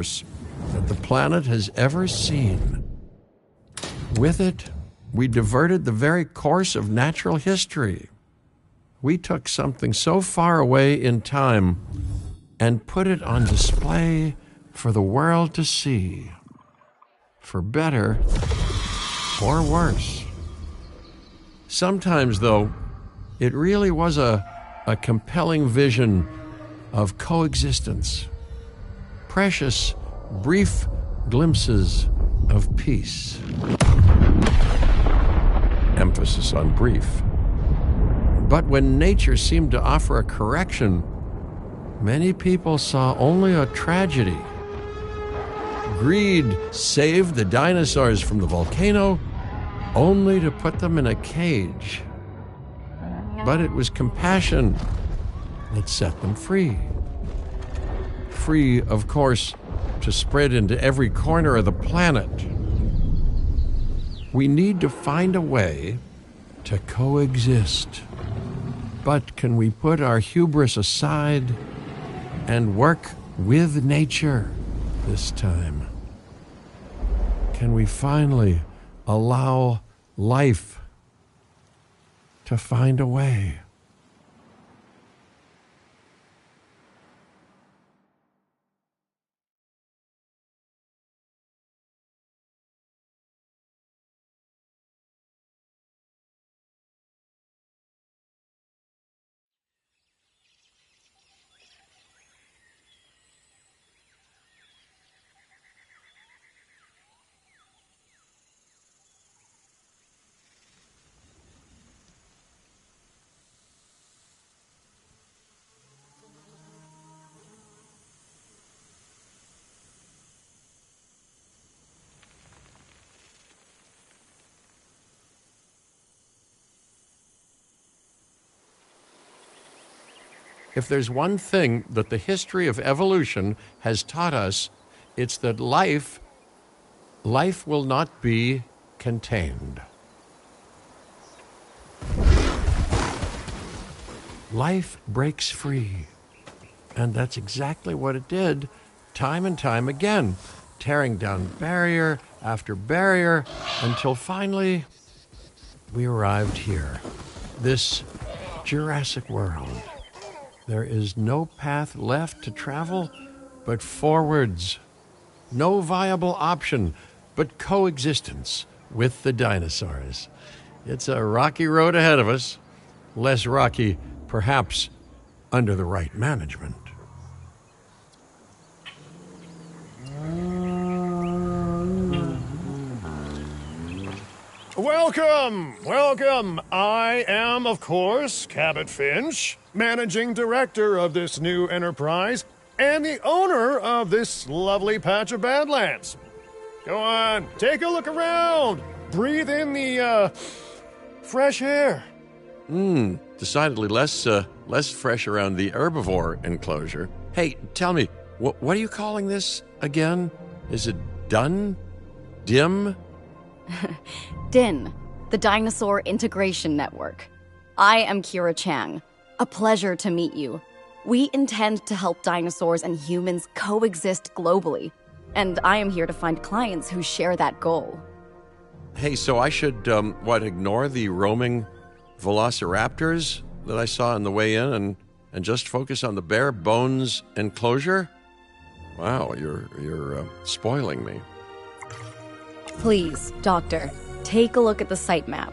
that the planet has ever seen. With it, we diverted the very course of natural history. We took something so far away in time and put it on display for the world to see, for better or worse. Sometimes, though, it really was a compelling vision of coexistence, precious, brief glimpses of peace. Emphasis on brief. But when nature seemed to offer a correction, many people saw only a tragedy. Greed saved the dinosaurs from the volcano, only to put them in a cage. But it was compassion that set them free. Free, of course, to spread into every corner of the planet. We need to find a way to coexist. But can we put our hubris aside and work with nature this time? Can we finally allow life to find a way? If there's one thing that the history of evolution has taught us, it's that life will not be contained. Life breaks free. And that's exactly what it did, time and time again, tearing down barrier after barrier, until finally we arrived here, this Jurassic world. There is no path left to travel but forwards. No viable option but coexistence with the dinosaurs. It's a rocky road ahead of us. Less rocky, perhaps, under the right management. Welcome. I am, of course, Cabot Finch, managing director of this new enterprise and the owner of this lovely patch of Badlands. Go on, take a look around. Breathe in the, fresh air. Decidedly less fresh around the herbivore enclosure. Hey, tell me, what are you calling this again? Is it done? Dim? DIN, the Dinosaur Integration Network. I am Kira Chang. A pleasure to meet you. We intend to help dinosaurs and humans coexist globally, and I am here to find clients who share that goal. Hey, so I should, ignore the roaming velociraptors that I saw on the way in and just focus on the bare bones enclosure? Wow, you're spoiling me. Please, Doctor, take a look at the site map.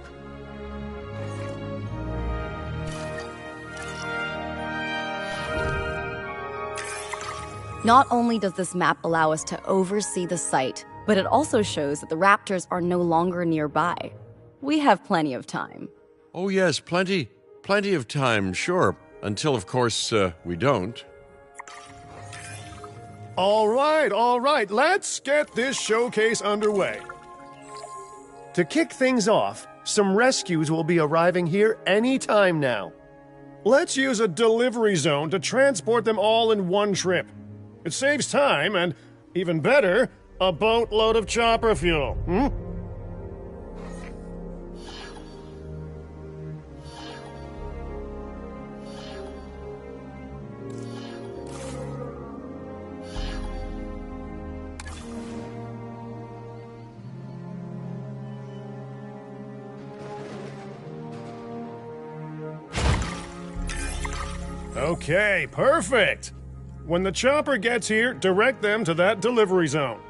Not only does this map allow us to oversee the site, but it also shows that the raptors are no longer nearby. We have plenty of time. Oh yes, plenty of time, sure. Until, of course, we don't. All right. Let's get this showcase underway. To kick things off, some rescues will be arriving here any time now. Let's use a delivery zone to transport them all in one trip. It saves time and, even better, a boatload of chopper fuel. Okay, perfect. When the chopper gets here, direct them to that delivery zone.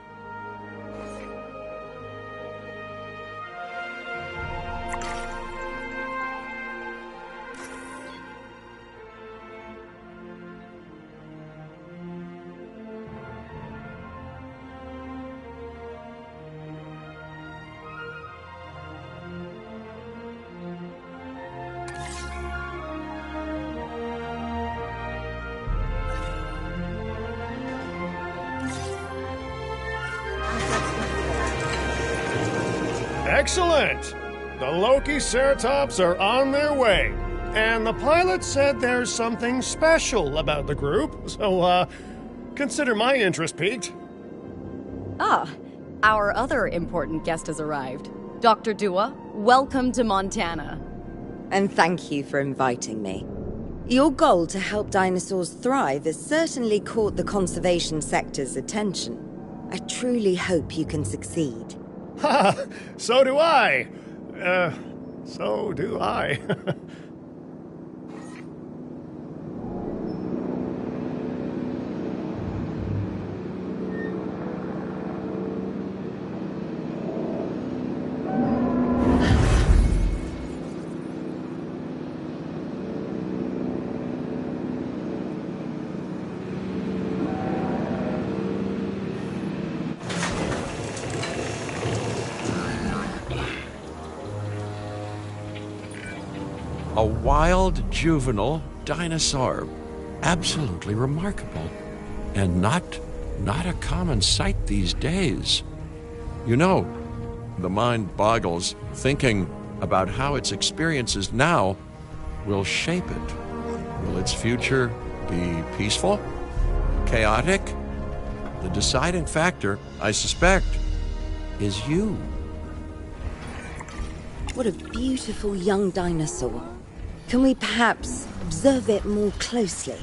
Excellent! The Loki-Ceratops are on their way. And the pilot said there's something special about the group, so, consider my interest piqued. Ah, our other important guest has arrived. Dr. Dua, welcome to Montana. And thank you for inviting me. Your goal to help dinosaurs thrive has certainly caught the conservation sector's attention. I truly hope you can succeed. Ha! So do I! So do I. A wild juvenile dinosaur. Absolutely remarkable. And not a common sight these days. You know, the mind boggles thinking about how its experiences now will shape it. Will its future be peaceful? Chaotic? The deciding factor, I suspect, is you. What a beautiful young dinosaur. Can we perhaps observe it more closely?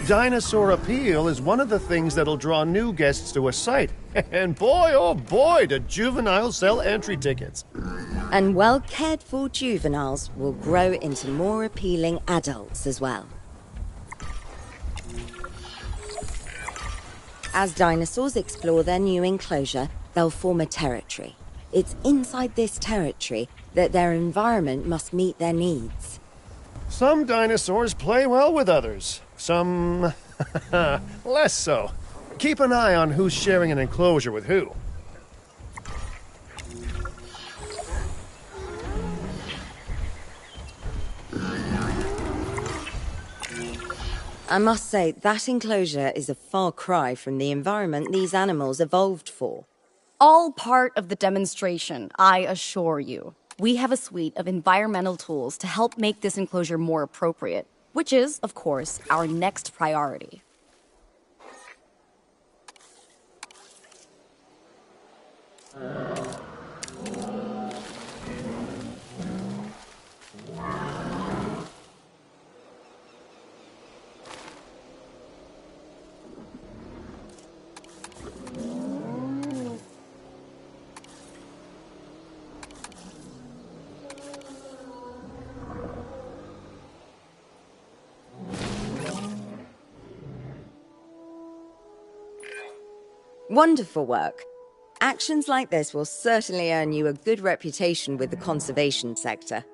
Dinosaur appeal is one of the things that'll draw new guests to a site. And boy, oh boy, do juveniles sell entry tickets. And well-cared-for juveniles will grow into more appealing adults as well. As dinosaurs explore their new enclosure, they'll form a territory. It's inside this territory that their environment must meet their needs. Some dinosaurs play well with others. Some less so. Keep an eye on who's sharing an enclosure with who. I must say, that enclosure is a far cry from the environment these animals evolved for. All part of the demonstration, I assure you. We have a suite of environmental tools to help make this enclosure more appropriate, which is, of course, our next priority. Wonderful work. Actions like this will certainly earn you a good reputation with the conservation sector.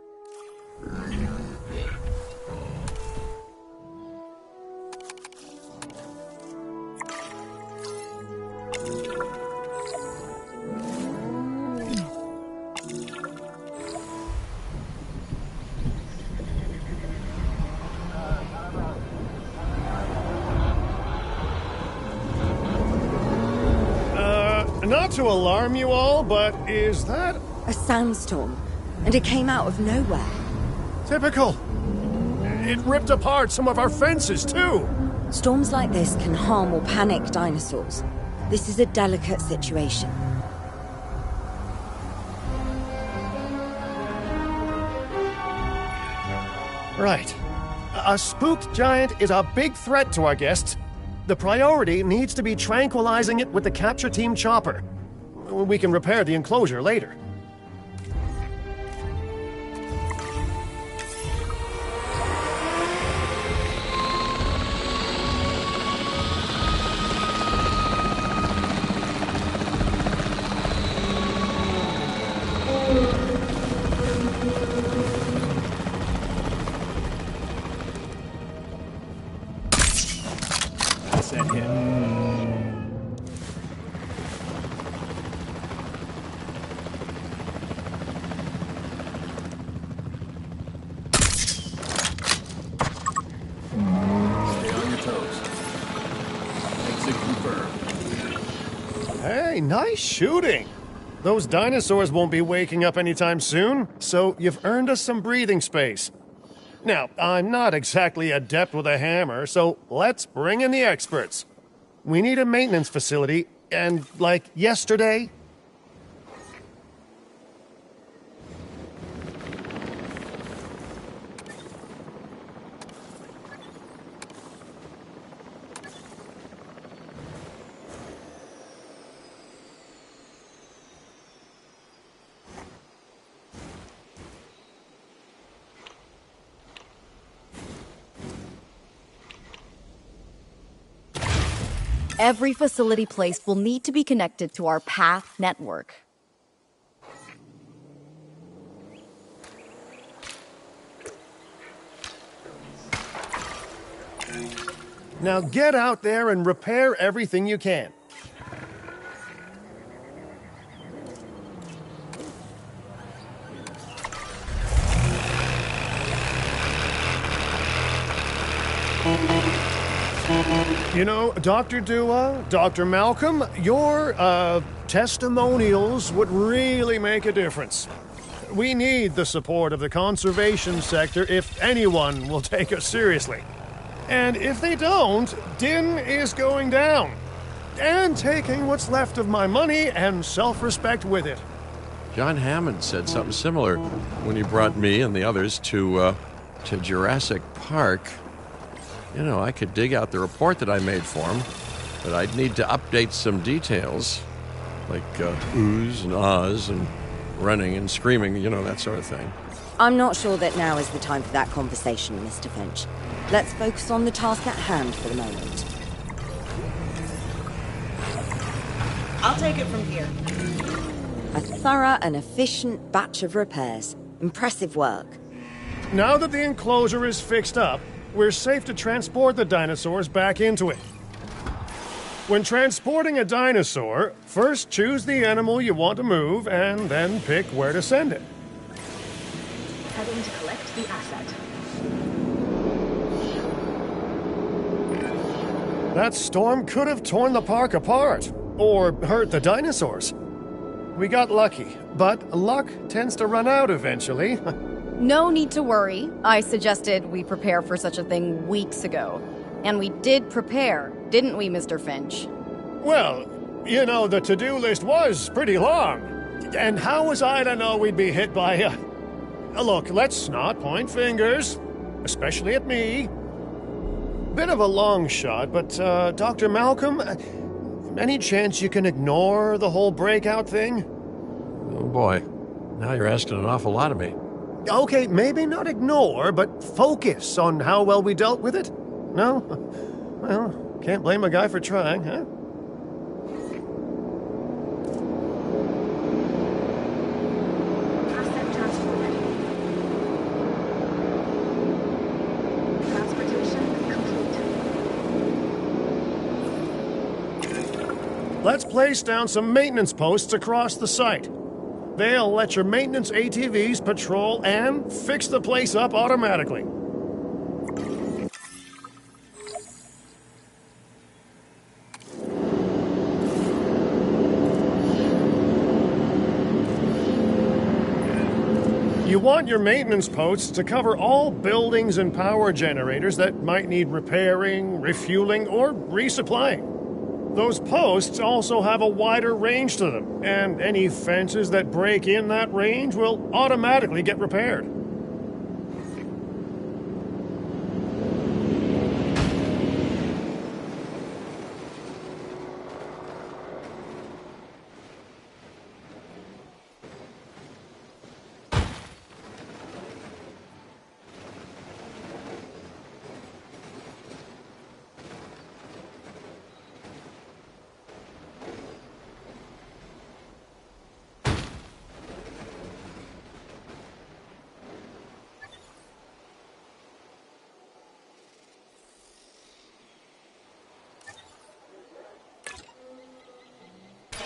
Not to alarm you all, but is that A sandstorm, and it came out of nowhere. typical? It ripped apart some of our fences, too. Storms like this can harm or panic dinosaurs. This is a delicate situation. Right. A spooked giant is a big threat to our guests. The priority needs to be tranquilizing it with the capture team chopper. We can repair the enclosure later. asset hit. Stay on your toes. Exit confirmed. Hey, nice shooting. Those dinosaurs won't be waking up anytime soon, so you've earned us some breathing space. Now, I'm not exactly adept with a hammer, so let's bring in the experts. We need a maintenance facility, and like yesterday. Every facility placed will need to be connected to our path network. Now get out there and repair everything you can. You know, Dr. Dua, Dr. Malcolm, your, testimonials would really make a difference. We need the support of the conservation sector if anyone will take us seriously. And if they don't, Din is going down. And taking what's left of my money and self-respect with it. John Hammond said something similar when he brought me and the others to Jurassic Park. You know, I could dig out the report that I made for him, but I'd need to update some details, like oohs and ahs and running and screaming, you know, that sort of thing. I'm not sure that now is the time for that conversation, Mr. Finch. Let's focus on the task at hand for the moment. I'll take it from here. A thorough and efficient batch of repairs. Impressive work. Now that the enclosure is fixed up, we're safe to transport the dinosaurs back into it. When transporting a dinosaur, first choose the animal you want to move and then pick where to send it. Heading to collect the asset. That storm could have torn the park apart, or hurt the dinosaurs. We got lucky, but luck tends to run out eventually. No need to worry. I suggested we prepare for such a thing weeks ago. And we did prepare, didn't we, Mr. Finch? Well, you know, the to-do list was pretty long. And how was I to know we'd be hit by a... Look, let's not point fingers, especially at me. Bit of a long shot, but, Dr. Malcolm, any chance you can ignore the whole breakout thing? Oh boy, now you're asking an awful lot of me. Okay, maybe not ignore, but focus on how well we dealt with it? No? Well, can't blame a guy for trying, huh? Asset transported. Transportation complete. Let's place down some maintenance posts across the site. They'll let your maintenance ATVs patrol and fix the place up automatically. You want your maintenance posts to cover all buildings and power generators that might need repairing, refueling, or resupplying. Those posts also have a wider range to them, and any fences that break in that range will automatically get repaired.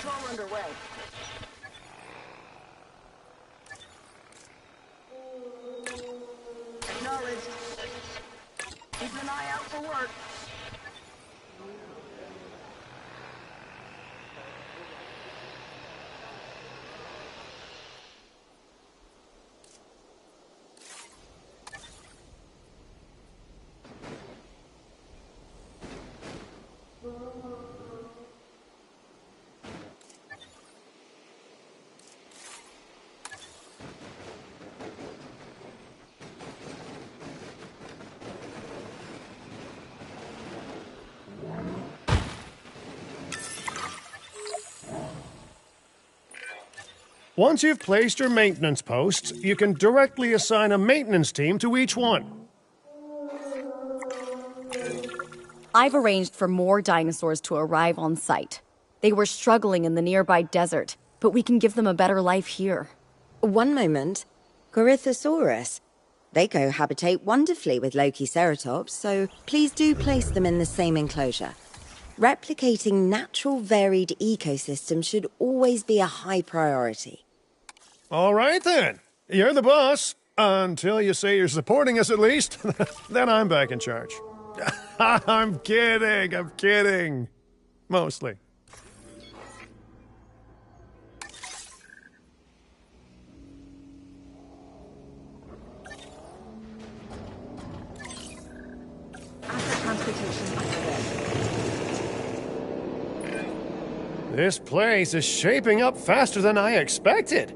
Patrol underway. Acknowledged. Keep an eye out for work. Once you've placed your maintenance posts, you can directly assign a maintenance team to each one. I've arranged for more dinosaurs to arrive on site. They were struggling in the nearby desert, but we can give them a better life here. One moment. Corythosaurus. They cohabitate wonderfully with Lokiceratops, so please do place them in the same enclosure. Replicating natural varied ecosystems should always be a high priority. All right, then. You're the boss. Until you say you're supporting us, at least. Then I'm back in charge. I'm kidding. Mostly. Asset transportation underway. This place is shaping up faster than I expected.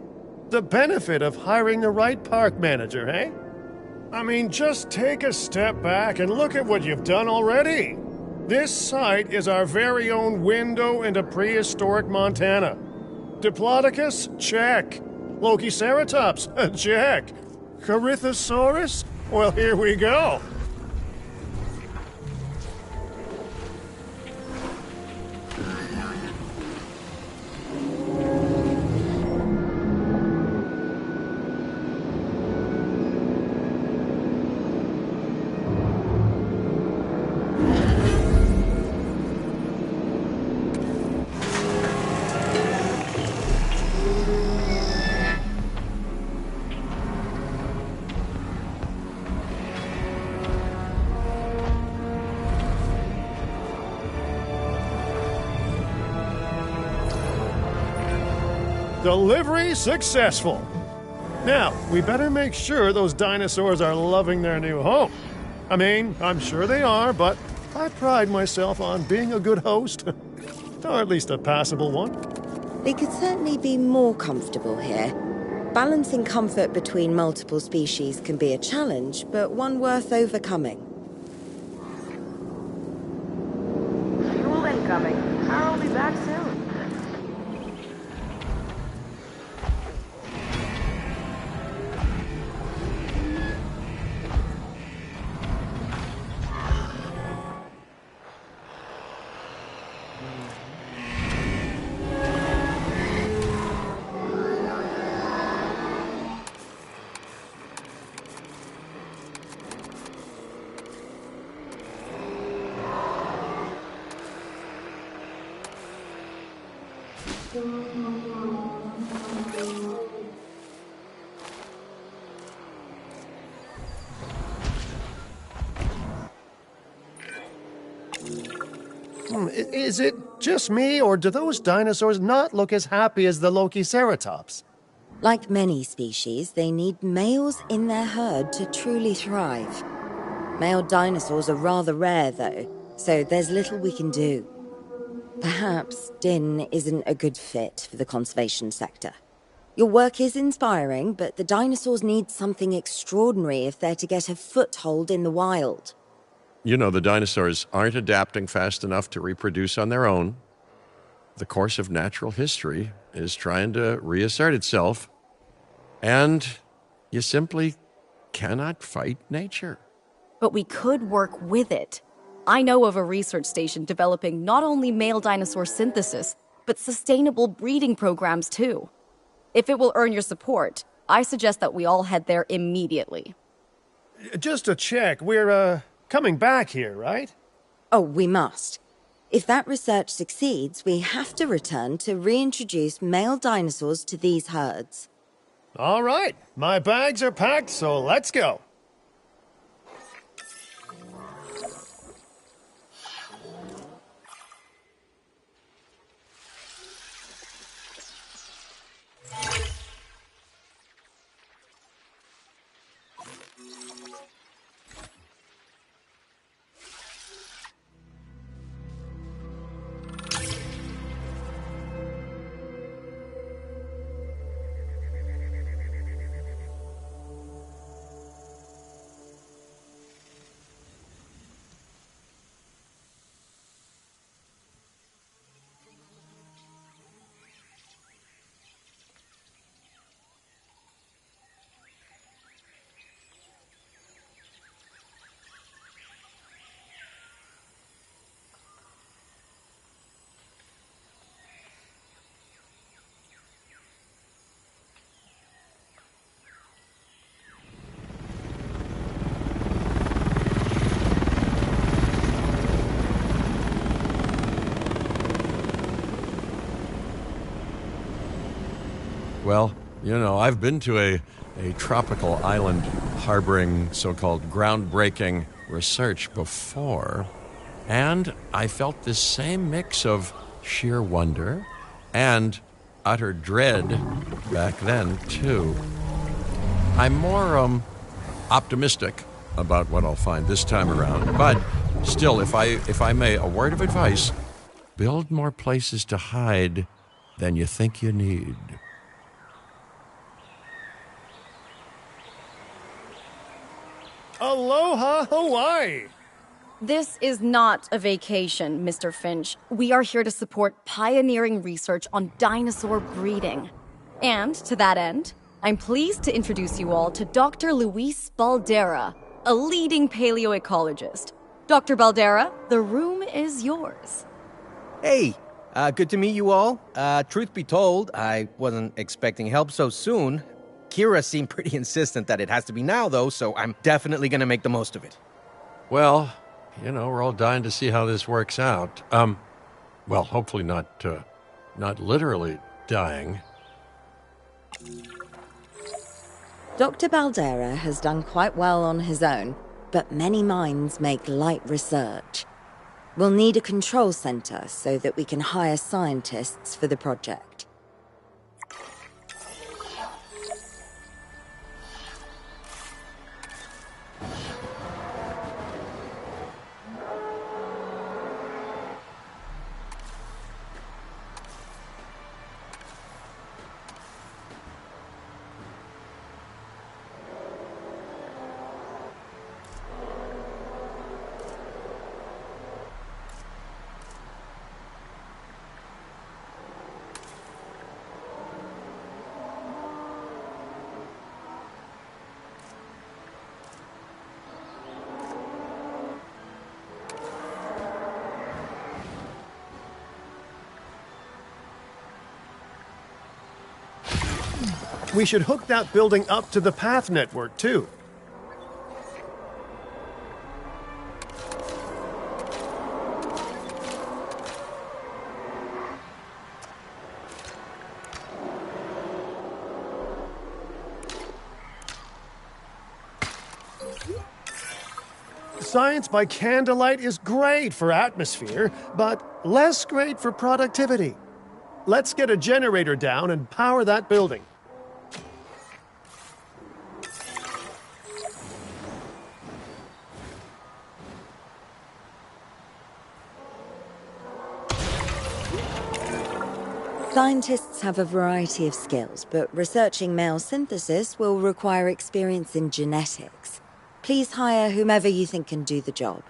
The benefit of hiring the right park manager, eh? I mean, just take a step back and look at what you've done already. This site is our very own window into prehistoric Montana. Diplodocus? Check. Lokiceratops? Check. Corythosaurus? Well, here we go. Delivery successful. Now, we better make sure those dinosaurs are loving their new home. I mean, I'm sure they are, but I pride myself on being a good host. Or at least a passable one. They could certainly be more comfortable here. Balancing comfort between multiple species can be a challenge, but one worth overcoming. Fuel incoming. Power will be back soon. Is it just me, or do those dinosaurs not look as happy as the Lokiceratops? Like many species, they need males in their herd to truly thrive. Male dinosaurs are rather rare, though, so there's little we can do. Perhaps Din isn't a good fit for the conservation sector. Your work is inspiring, but the dinosaurs need something extraordinary if they're to get a foothold in the wild. You know, the dinosaurs aren't adapting fast enough to reproduce on their own. The course of natural history is trying to reassert itself. And you simply cannot fight nature. But we could work with it. I know of a research station developing not only male dinosaur synthesis, but sustainable breeding programs too. If it will earn your support, I suggest that we all head there immediately. Just to check, we're, coming back here, right? Oh, we must. If that research succeeds, we have to return to reintroduce male dinosaurs to these herds. All right, my bags are packed, so let's go. Well, I've been to a tropical island harboring so-called groundbreaking research before, and I felt this same mix of sheer wonder and utter dread back then, too. I'm more optimistic about what I'll find this time around, but still, if I may, a word of advice: build more places to hide than you think you need. Aloha, Hawaii! This is not a vacation, Mr. Finch. We are here to support pioneering research on dinosaur breeding. And to that end, I'm pleased to introduce you all to Dr. Luis Baldera, a leading paleoecologist. Dr. Baldera, the room is yours. Hey, good to meet you all. Truth be told, I wasn't expecting help so soon. Kira seemed pretty insistent that it has to be now, though, so I'm definitely going to make the most of it. Well, we're all dying to see how this works out. Well, hopefully not literally dying. Dr. Baldera has done quite well on his own, but many minds make light research. We'll need a control center so that we can hire scientists for the project. We should hook that building up to the path network, too. Science by candlelight is great for atmosphere, but less great for productivity. Let's get a generator down and power that building. Scientists have a variety of skills, but researching male synthesis will require experience in genetics. Please hire whomever you think can do the job.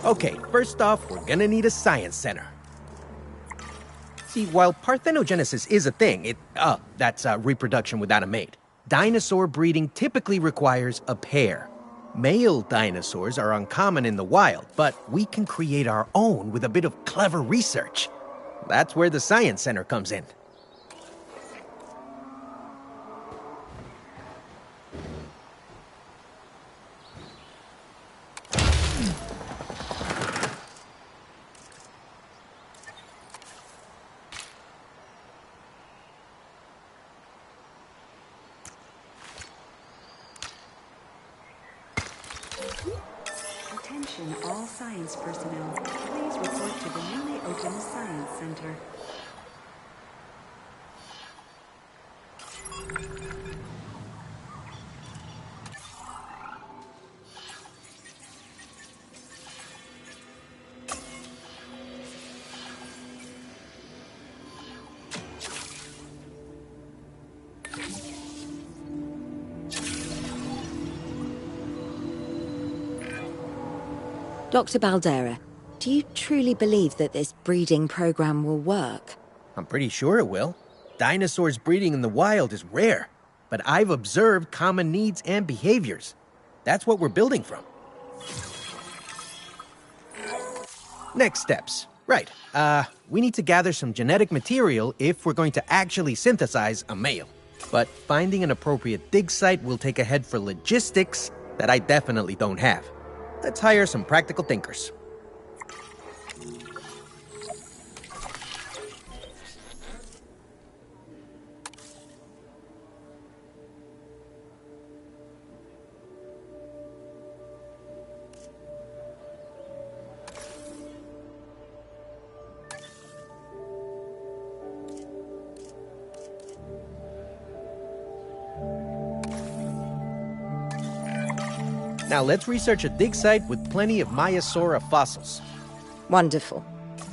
Okay, first off, we're gonna need a science center. See, while parthenogenesis is a thing, that's reproduction without a mate. Dinosaur breeding typically requires a pair. Male dinosaurs are uncommon in the wild, but we can create our own with a bit of clever research. That's where the science center comes in. Attention all science personnel. Please report to the newly opened Science Center. Dr. Baldera, do you truly believe that this breeding program will work? I'm pretty sure it will. Dinosaurs breeding in the wild is rare, but I've observed common needs and behaviors. That's what we're building from. Next steps. Right. We need to gather some genetic material if we're going to actually synthesize a male. But finding an appropriate dig site will take a head for logistics that I definitely don't have. Let's hire some practical thinkers. Now let's research a dig site with plenty of Maiasaura fossils. Wonderful.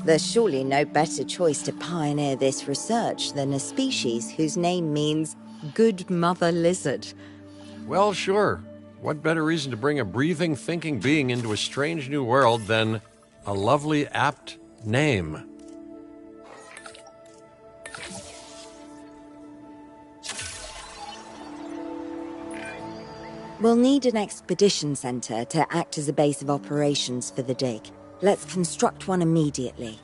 There's surely no better choice to pioneer this research than a species whose name means good mother lizard. Well, sure. What better reason to bring a breathing, thinking being into a strange new world than a lovely, apt name? We'll need an expedition center to act as a base of operations for the dig. Let's construct one immediately.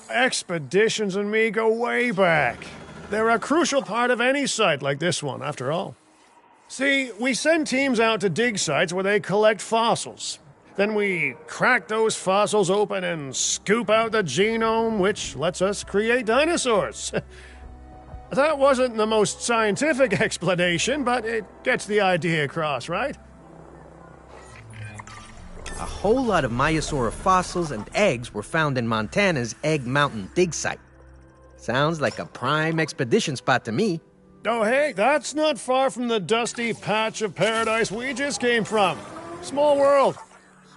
Expeditions and me go way back. They're a crucial part of any site like this one, after all. See, we send teams out to dig sites where they collect fossils. Then we crack those fossils open and scoop out the genome, which lets us create dinosaurs. That wasn't the most scientific explanation, but it gets the idea across, right? A whole lot of Maiasaura fossils and eggs were found in Montana's Egg Mountain dig site. Sounds like a prime expedition spot to me. Oh, hey, that's not far from the dusty patch of paradise we just came from. Small world.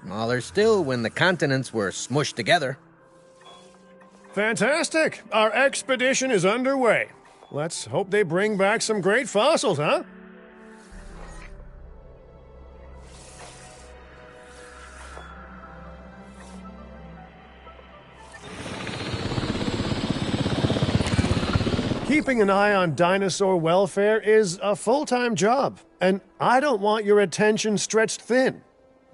Smaller still when the continents were smushed together. Fantastic. Our expedition is underway. Let's hope they bring back some great fossils, huh? Keeping an eye on dinosaur welfare is a full-time job, and I don't want your attention stretched thin.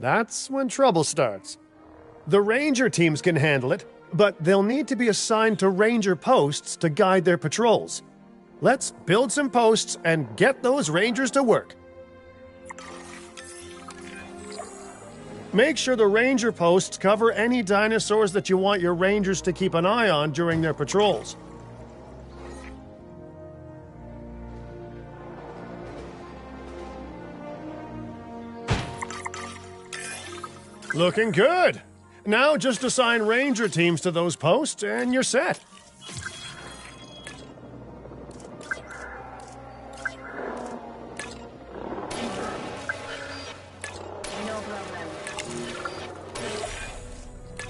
That's when trouble starts. The ranger teams can handle it, but they'll need to be assigned to ranger posts to guide their patrols. Let's build some posts and get those rangers to work. Make sure the ranger posts cover any dinosaurs that you want your rangers to keep an eye on during their patrols. Looking good. Now just assign ranger teams to those posts and you're set.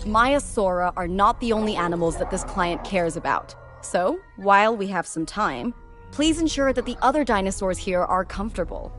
Maiasaura are not the only animals that this client cares about. So, while we have some time, please ensure that the other dinosaurs here are comfortable.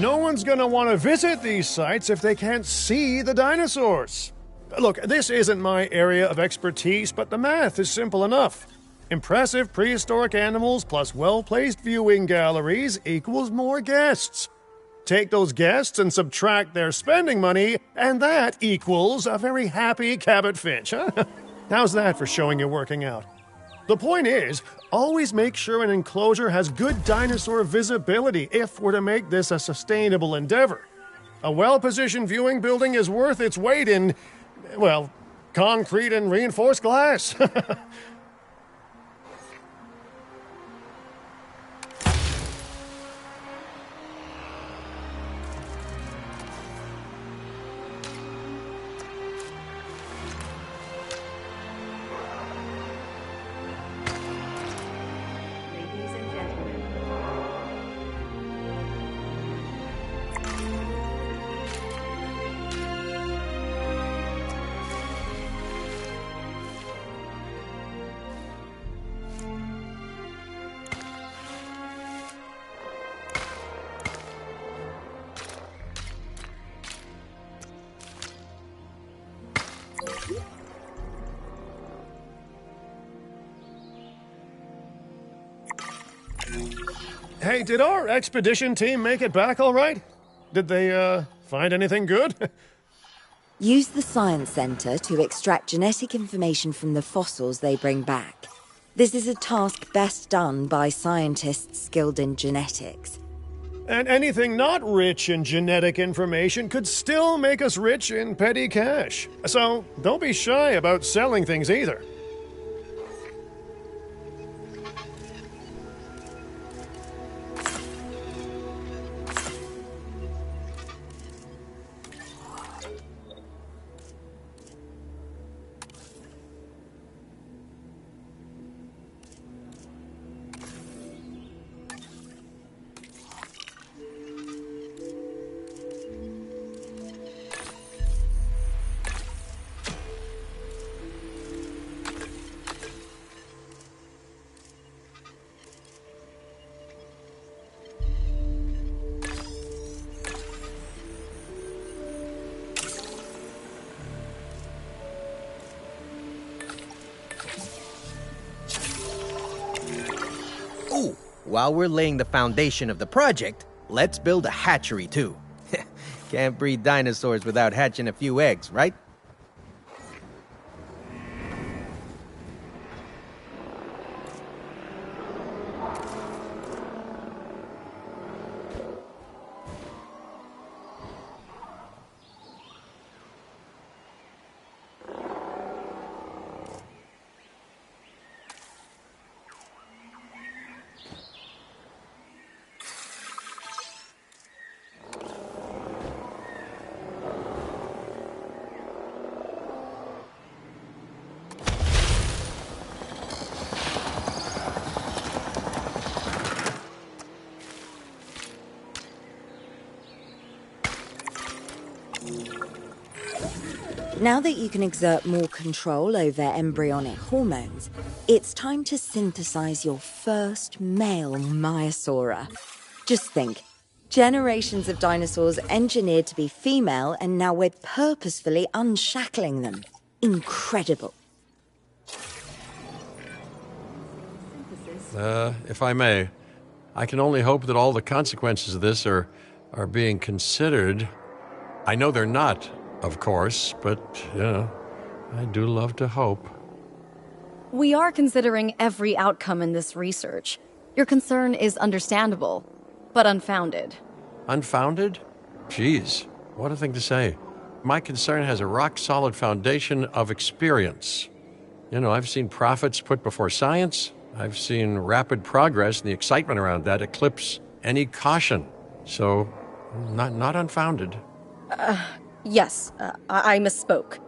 no one's gonna want to visit these sites if they can't see the dinosaurs. Look, this isn't my area of expertise, but the math is simple enough. Impressive prehistoric animals plus well-placed viewing galleries equals more guests. Take those guests and subtract their spending money, and that equals a very happy Cabot Finch, huh? How's that for showing you're working out? The point is, always make sure an enclosure has good dinosaur visibility if we're to make this a sustainable endeavor. A well-positioned viewing building is worth its weight in, well, concrete and reinforced glass. Ladies and gentlemen, Hey, did our expedition team make it back all right? Did they, find anything good? Use the Science Center to extract genetic information from the fossils they bring back. This is a task best done by scientists skilled in genetics. And anything not rich in genetic information could still make us rich in petty cash. So don't be shy about selling things either. Ooh, while we're laying the foundation of the project, let's build a hatchery too. Can't breed dinosaurs without hatching a few eggs, right? Now that you can exert more control over embryonic hormones, it's time to synthesize your first male Maiasaura. Just think, generations of dinosaurs engineered to be female, and now we're purposefully unshackling them. Incredible. If I may, I can only hope that all the consequences of this are being considered. I know they're not, of course, but, I do love to hope. We are considering every outcome in this research. Your concern is understandable, but unfounded. Unfounded? Geez, what a thing to say. My concern has a rock-solid foundation of experience. I've seen profits put before science. I've seen rapid progress, and the excitement around that eclipse any caution. So, not unfounded. Yes, I misspoke.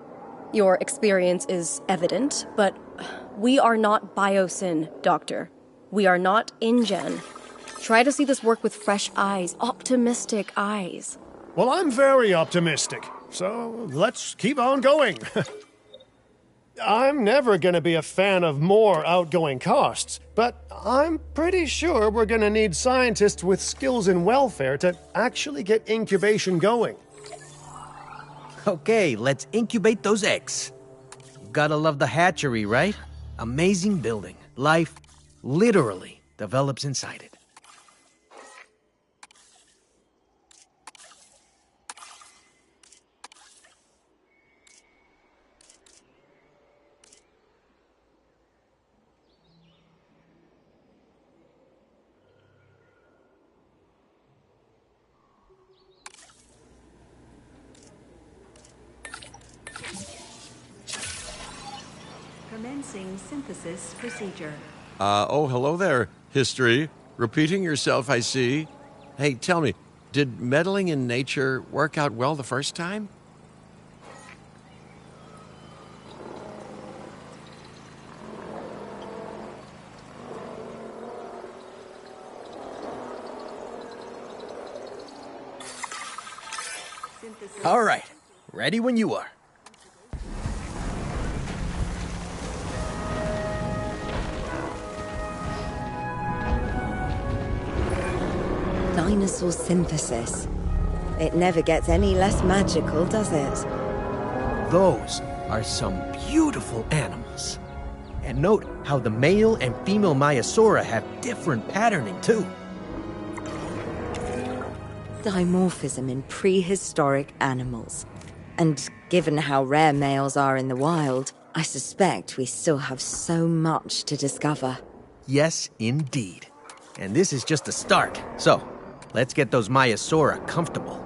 Your experience is evident, but we are not Biosyn, Doctor. We are not InGen. Try to see this work with fresh eyes, optimistic eyes. Well, I'm very optimistic, so let's keep on going. I'm never gonna be a fan of more outgoing costs, but I'm pretty sure we're gonna need scientists with skills in welfare to actually get incubation going. Okay, let's incubate those eggs. Gotta love the hatchery, right? Amazing building. Life literally develops inside it. Commencing synthesis procedure. Oh, hello there, history. Repeating yourself, I see. Hey, tell me, did meddling in nature work out well the first time? All right, ready when you are. Dinosaur synthesis. It never gets any less magical, does it? Those are some beautiful animals. And note how the male and female Maiasaura have different patterning too. Dimorphism in prehistoric animals. And given how rare males are in the wild, I suspect we still have so much to discover. Yes, indeed. And this is just the start. So, let's get those Maiasaura comfortable.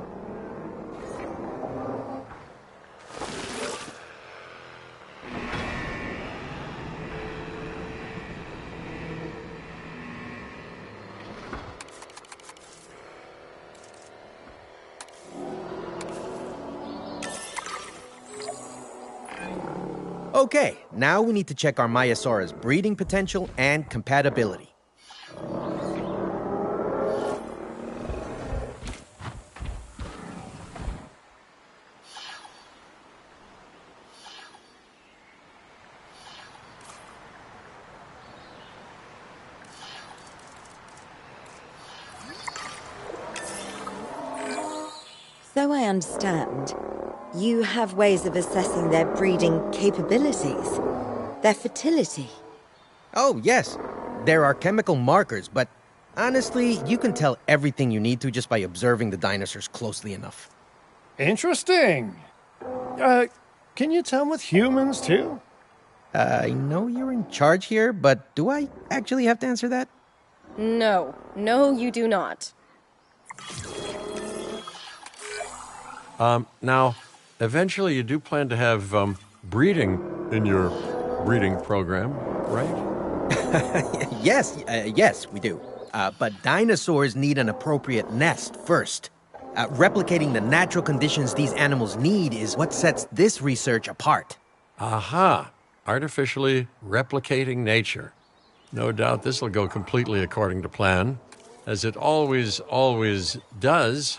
Okay, now we need to check our Maiasaura's breeding potential and compatibility. So I understand, you have ways of assessing their breeding capabilities, their fertility. Oh, yes. There are chemical markers, but honestly, you can tell everything you need to just by observing the dinosaurs closely enough. Interesting. Can you tell with humans too? I know you're in charge here, but do I actually have to answer that? No, you do not. Now, eventually you do plan to have breeding in your breeding program, right? Yes, we do. But dinosaurs need an appropriate nest first. Replicating the natural conditions these animals need is what sets this research apart. Aha! Artificially replicating nature. No doubt this will go completely according to plan, as it always does.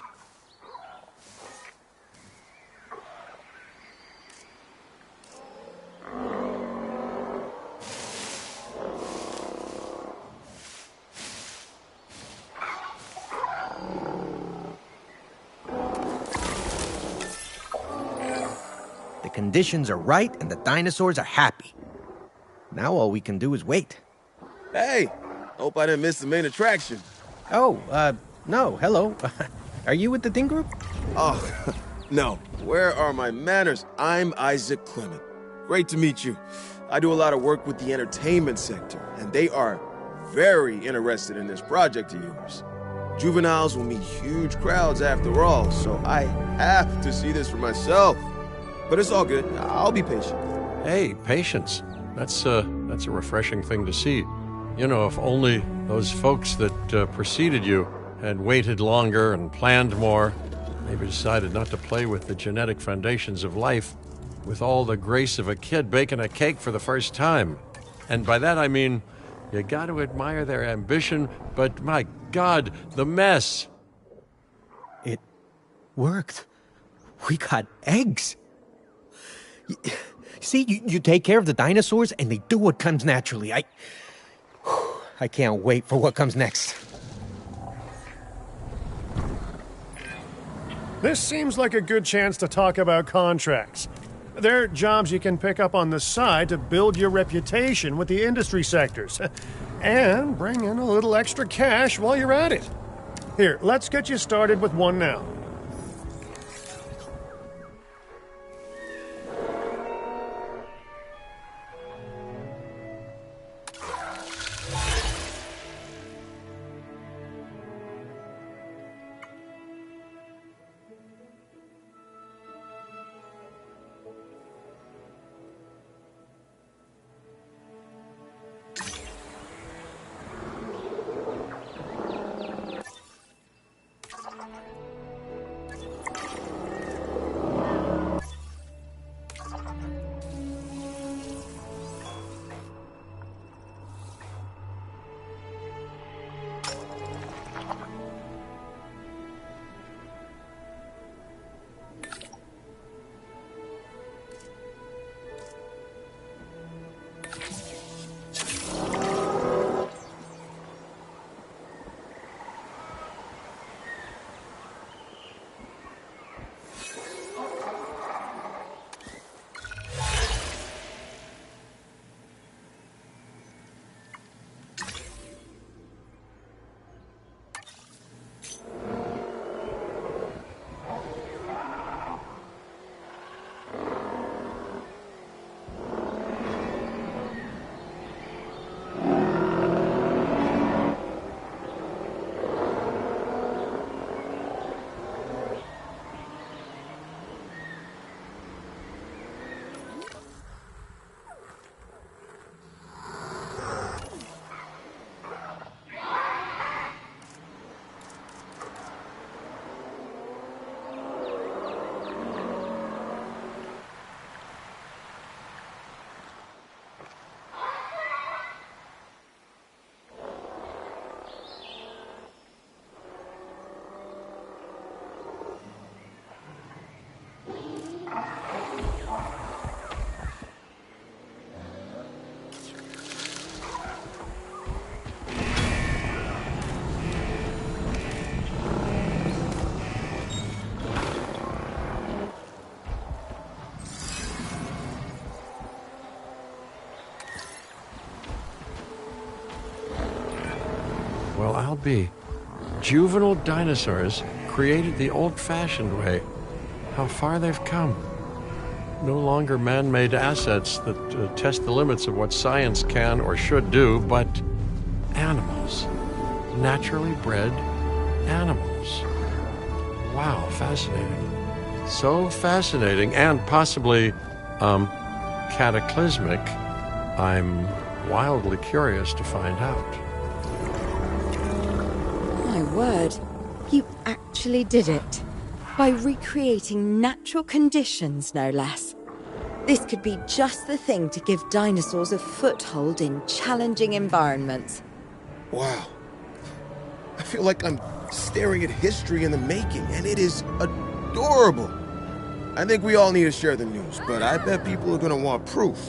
The conditions are right and the dinosaurs are happy. Now all we can do is wait. Hey, hope I didn't miss the main attraction. Oh, no, hello. Are you with the Thing Group? Oh, no. Where are my manners? I'm Isaac Clement. Great to meet you. I do a lot of work with the entertainment sector, and they are very interested in this project of yours. Juveniles will meet huge crowds after all, so I have to see this for myself. But it's all good. I'll be patient. Hey, patience. That's a refreshing thing to see. You know, if only those folks that preceded you had waited longer and planned more, maybe decided not to play with the genetic foundations of life with all the grace of a kid baking a cake for the first time. And by that I mean, you got to admire their ambition, but my God, the mess. It worked. We got eggs. See, you take care of the dinosaurs, and they do what comes naturally. I can't wait for what comes next. This seems like a good chance to talk about contracts. They're jobs you can pick up on the side to build your reputation with the industry sectors. And bring in a little extra cash while you're at it. Here, let's get you started with one now. Well, I'll be. Juvenile dinosaurs created the old-fashioned way. How far they've come. No longer man-made assets that test the limits of what science can or should do, but animals. Naturally bred animals. Wow, fascinating. So fascinating and possibly, cataclysmic. I'm wildly curious to find out. My word, you actually did it. By recreating natural conditions, no less. This could be just the thing to give dinosaurs a foothold in challenging environments. Wow. I feel like I'm staring at history in the making, and it is adorable. I think we all need to share the news, but I bet people are going to want proof.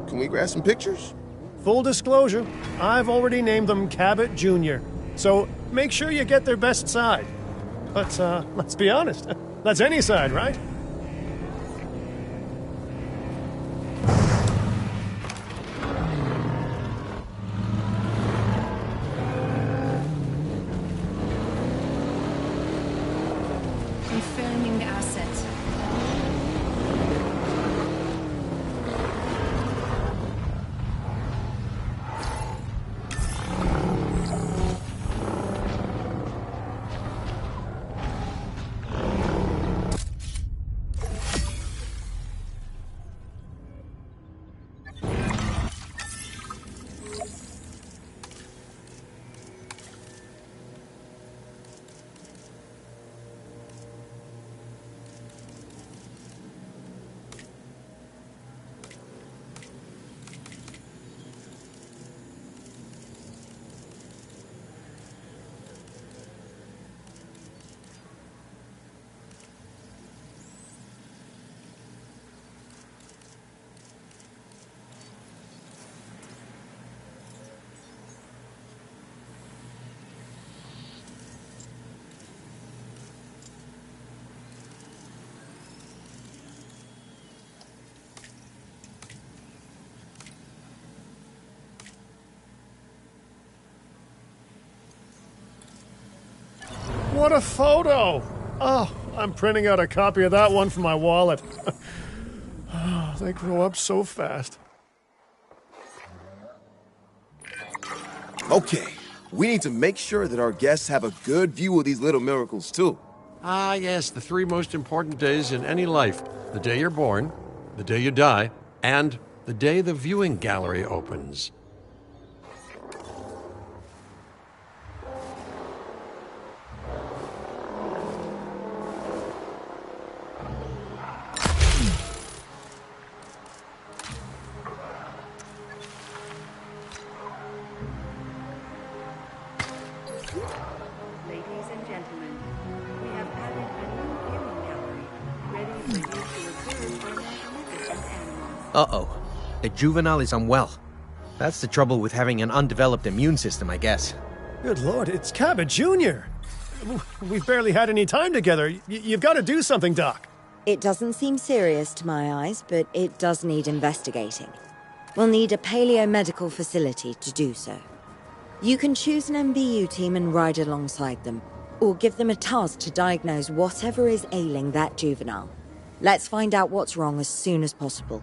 Can we grab some pictures? Full disclosure, I've already named them Cabot Jr., so make sure you get their best side. But, let's be honest, that's any side, right? Confirming asset. what a photo! Oh, I'm printing out a copy of that one for my wallet. Oh, they grow up so fast. Okay, we need to make sure that our guests have a good view of these little miracles, too. Ah, yes, the three most important days in any life: the day you're born, the day you die, and the day the viewing gallery opens. Ladies and gentlemen, we have added a new viewing gallery, ready for you to observe our magnificent animals. Uh-oh. The juvenile is unwell. That's the trouble with having an undeveloped immune system, I guess. Good Lord, it's Cabot Jr. We've barely had any time together. You've got to do something, Doc. It doesn't seem serious to my eyes, but it does need investigating. We'll need a paleomedical facility to do so. You can choose an MVU team and ride alongside them, or give them a task to diagnose whatever is ailing that juvenile. Let's find out what's wrong as soon as possible.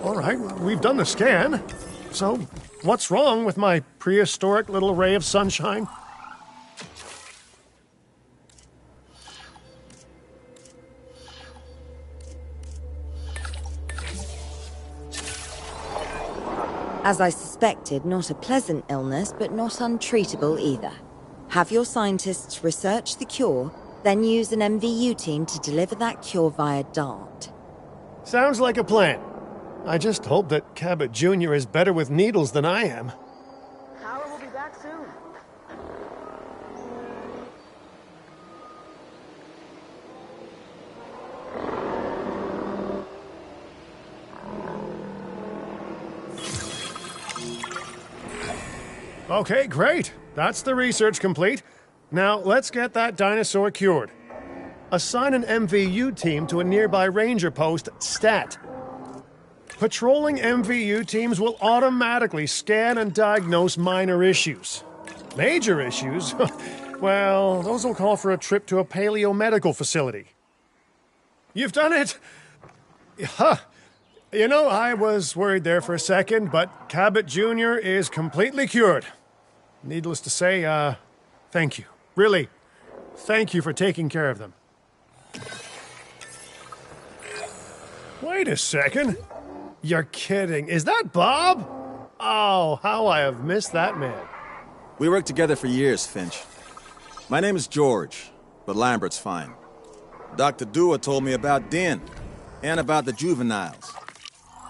All right, we've done the scan. So, What's wrong with my prehistoric little ray of sunshine? As I suspected, not a pleasant illness, but not untreatable either. Have your scientists research the cure, then use an MVU team to deliver that cure via DART. Sounds like a plan. I just hope that Cabot Jr. is better with needles than I am. Power will be back soon. Okay, great. That's the research complete. Now, let's get that dinosaur cured. Assign an MVU team to a nearby ranger post, STAT. Patrolling MVU teams will automatically scan and diagnose minor issues. Major issues? Well, those will call for a trip to a paleo-medical facility. You've done it! Huh. You know, I was worried there for a second, but Cabot Jr. is completely cured. Needless to say, thank you. Really, thank you for taking care of them. Wait a second. You're kidding. Is that Bob? Oh, how I have missed that man. We worked together for years, Finch. My name is George, but Lambert's fine. Dr. Dua told me about Den, and about the juveniles.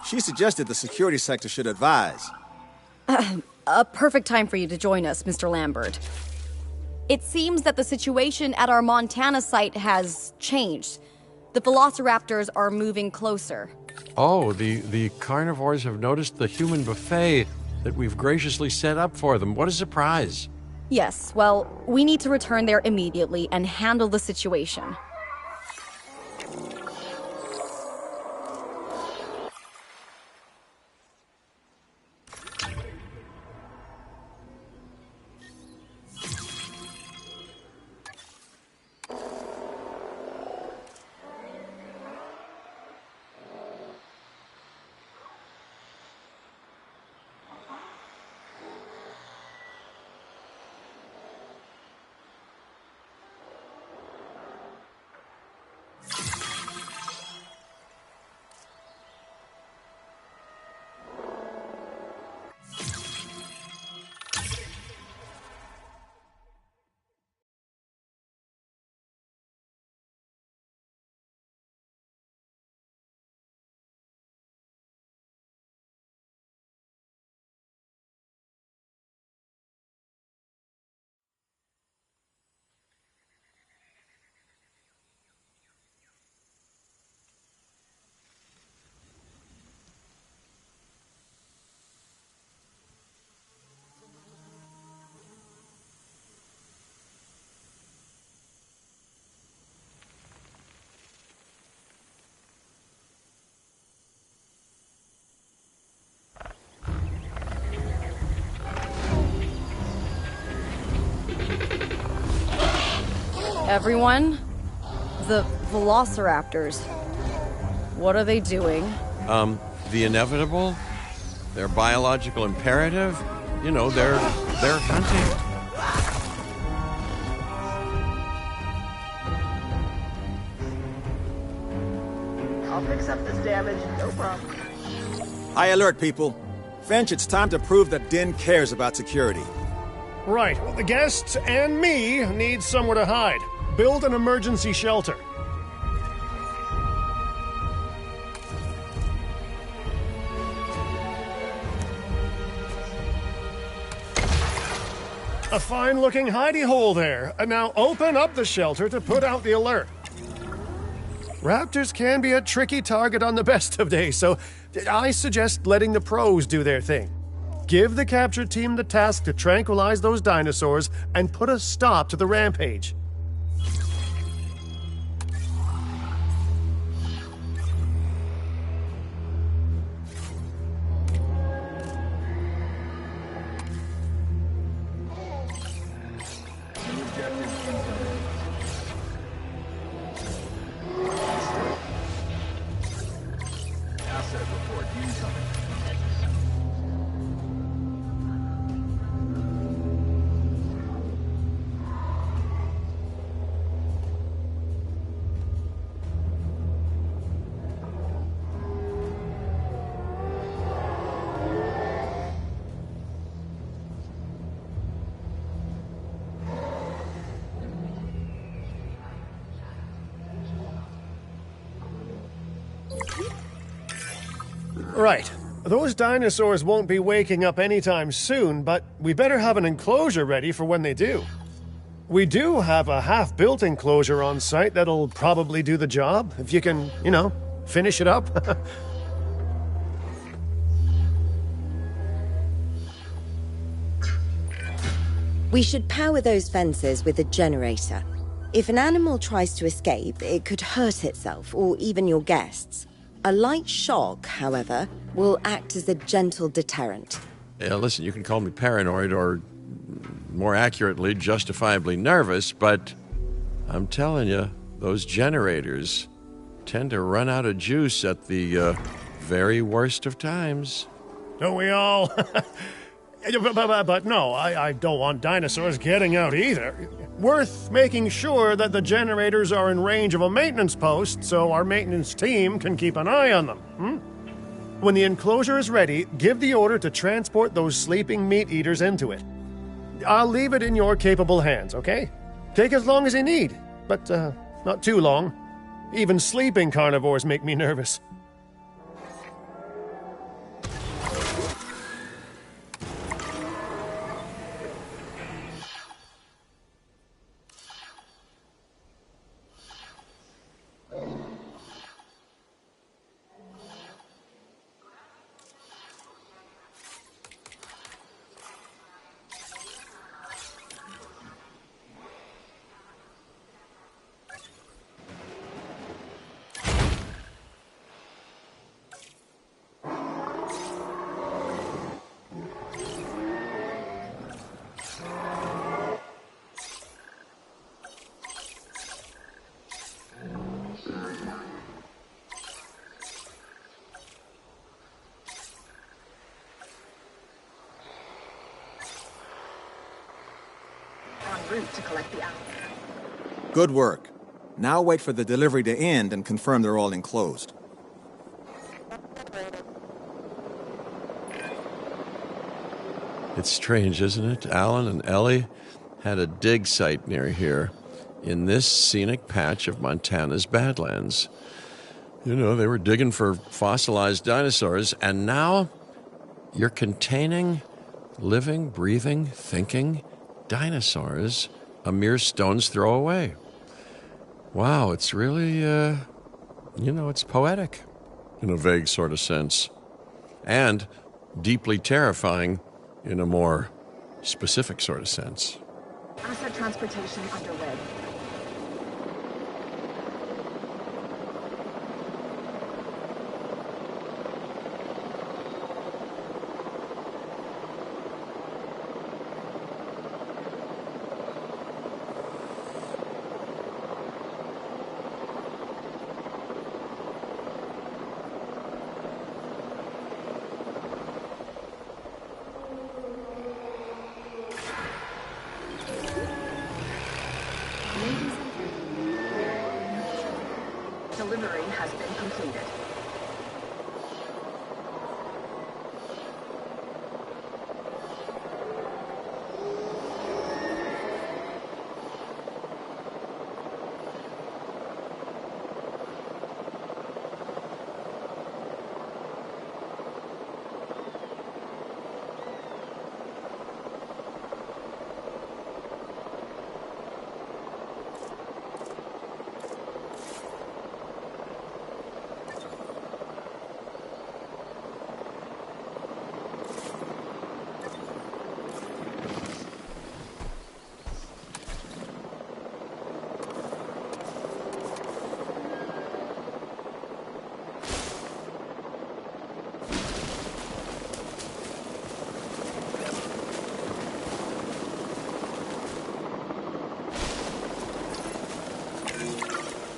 She suggested the security sector should advise. A perfect time for you to join us, Mr. Lambert. It seems that the situation at our Montana site has changed. The velociraptors are moving closer. Oh, the carnivores have noticed the human buffet that we've graciously set up for them. What a surprise. Yes, well, we need to return there immediately and handle the situation. Everyone, the velociraptors. What are they doing? The inevitable, their biological imperative, you know, they're hunting. I'll fix up this damage, no problem. High alert, people. Finch, it's time to prove that Den cares about security. Right, well, the guests and me need somewhere to hide. Build an emergency shelter. A fine-looking hidey hole there. And now open up the shelter to put out the alert. Raptors can be a tricky target on the best of days, so I suggest letting the pros do their thing. Give the capture team the task to tranquilize those dinosaurs and put a stop to the rampage. Right. Those dinosaurs won't be waking up anytime soon, but we better have an enclosure ready for when they do. We do have a half-built enclosure on site that'll probably do the job, if you can, finish it up. We should power those fences with a generator. If an animal tries to escape, it could hurt itself, or even your guests. A light shock, however, will act as a gentle deterrent. Yeah, listen, you can call me paranoid or, more accurately, justifiably nervous, but I'm telling you, those generators tend to run out of juice at the very worst of times. Don't we all? But no, I don't want dinosaurs getting out either. Worth making sure that the generators are in range of a maintenance post so our maintenance team can keep an eye on them. When the enclosure is ready, give the order to transport those sleeping meat eaters into it. I'll leave it in your capable hands, okay? Take as long as you need, but not too long. Even sleeping carnivores make me nervous. To collect the animals. Good work. Now wait for the delivery to end and confirm they're all enclosed. It's strange, isn't it? Alan and Ellie had a dig site near here in this scenic patch of Montana's Badlands. They were digging for fossilized dinosaurs, and now you're containing living, breathing, thinking dinosaurs a mere stone's throw away. Wow, it's really, it's poetic in a vague sort of sense. And deeply terrifying in a more specific sort of sense. Asset transportation underway. Delivery has been completed.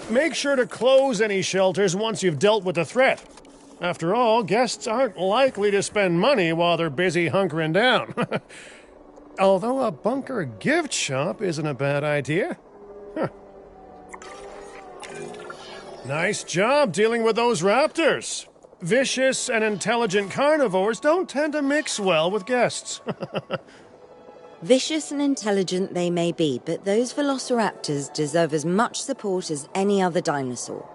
Make sure to close any shelters once you've dealt with the threat. After all, guests aren't likely to spend money while they're busy hunkering down. Although a bunker gift shop isn't a bad idea. Huh. Nice job dealing with those raptors. Vicious and intelligent carnivores don't tend to mix well with guests. Vicious and intelligent they may be, but those velociraptors deserve as much support as any other dinosaur.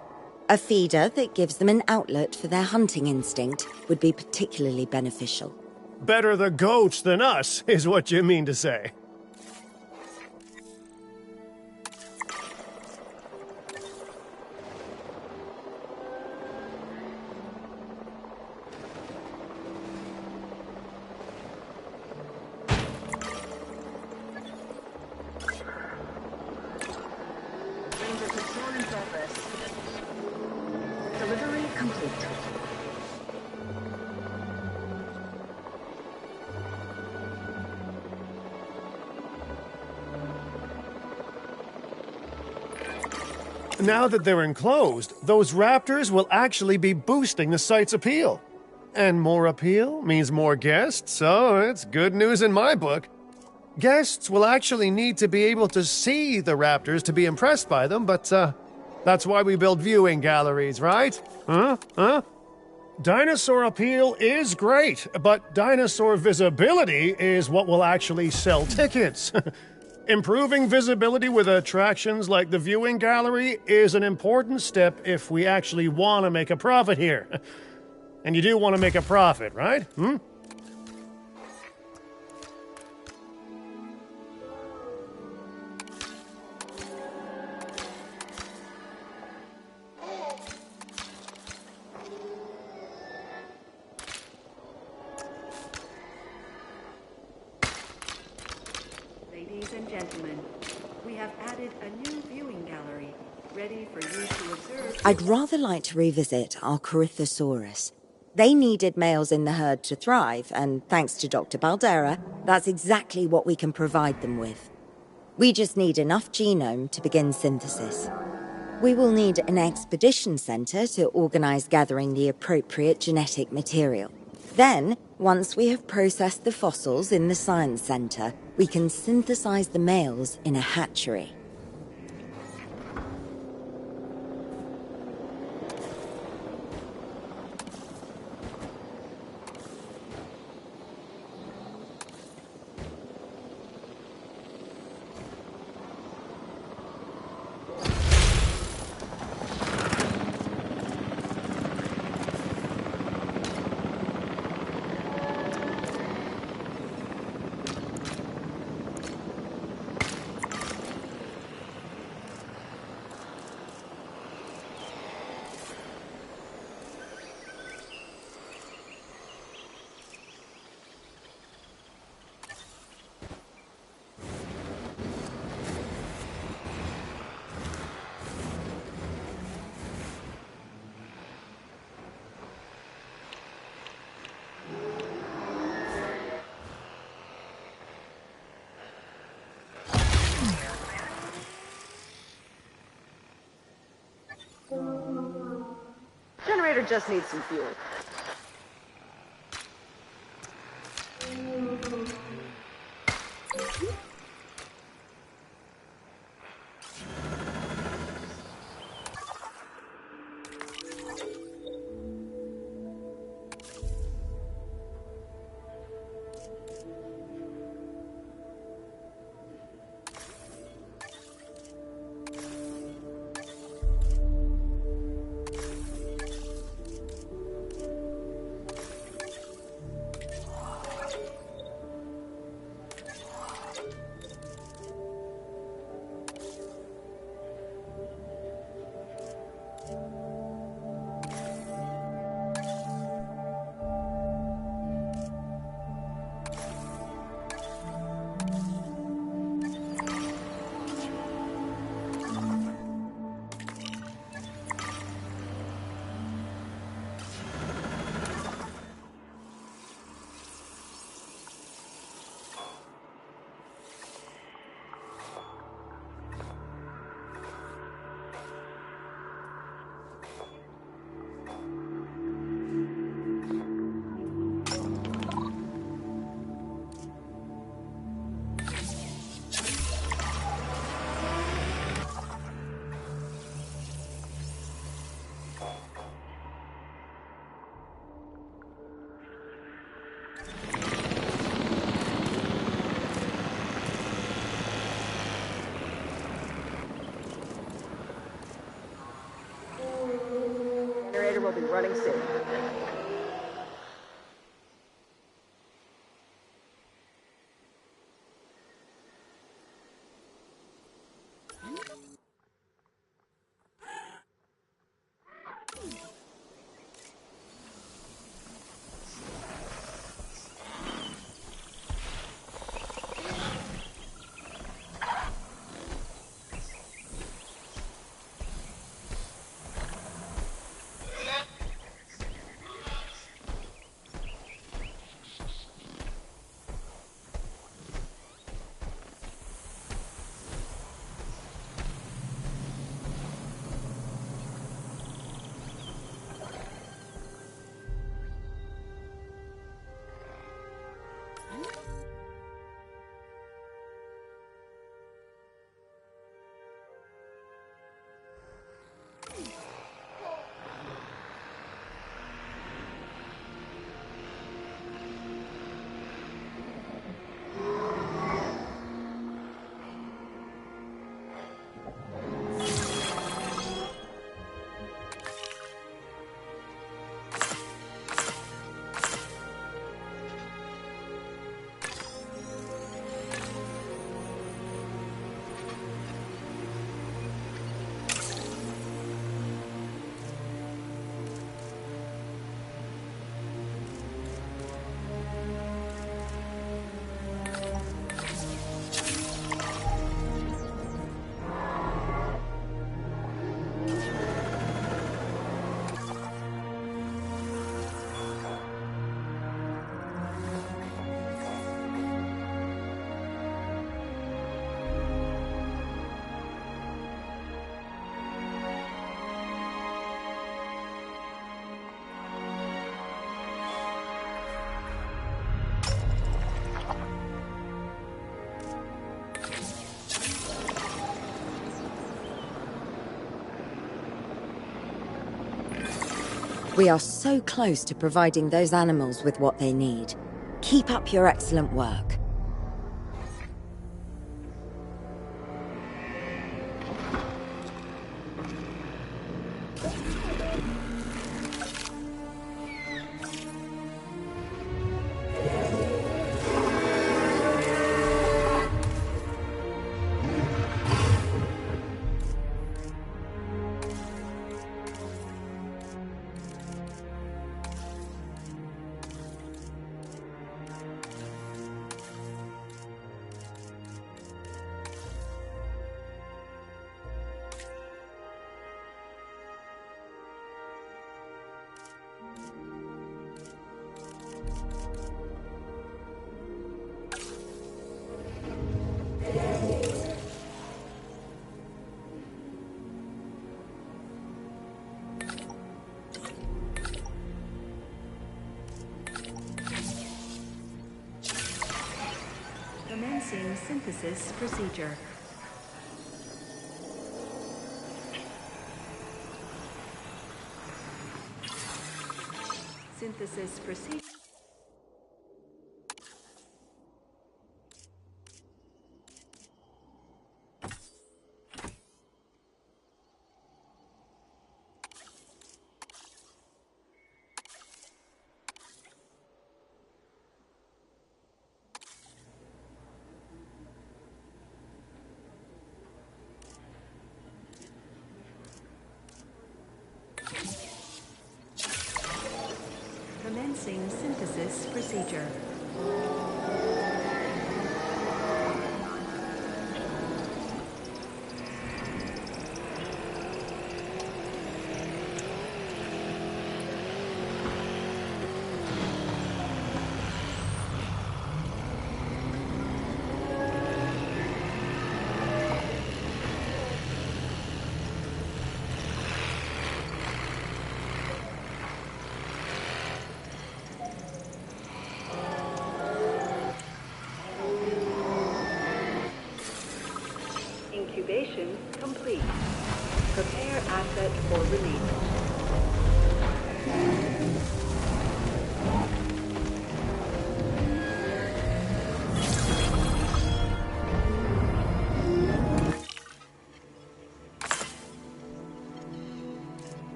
A feeder that gives them an outlet for their hunting instinct would be particularly beneficial. Better the goats than us, is what you mean to say. Ranger patrol in progress. Delivery complete. Now that they're enclosed, those raptors will actually be boosting the site's appeal. And more appeal means more guests, so it's good news in my book. Guests will actually need to be able to see the raptors to be impressed by them, but that's why we build viewing galleries, right? Huh? Dinosaur appeal is great, but dinosaur visibility is what will actually sell tickets. Improving visibility with attractions like the viewing gallery is an important step if we actually want to make a profit here. And you do want to make a profit, right? Ladies and gentlemen, we have added a new viewing gallery, ready for you to observe. I'd rather like to revisit our Corythosaurus. They needed males in the herd to thrive, and thanks to Dr. Baldera, that's exactly what we can provide them with. We just need enough genome to begin synthesis. We will need an expedition center to organize gathering the appropriate genetic material. Then, once we have processed the fossils in the science center, we can synthesize the males in a hatchery. Generator just needs some fuel. Generator will be running soon. We are so close to providing those animals with what they need. Keep up your excellent work. Commencing synthesis procedure. Synthesis procedure. Commencing synthesis procedure.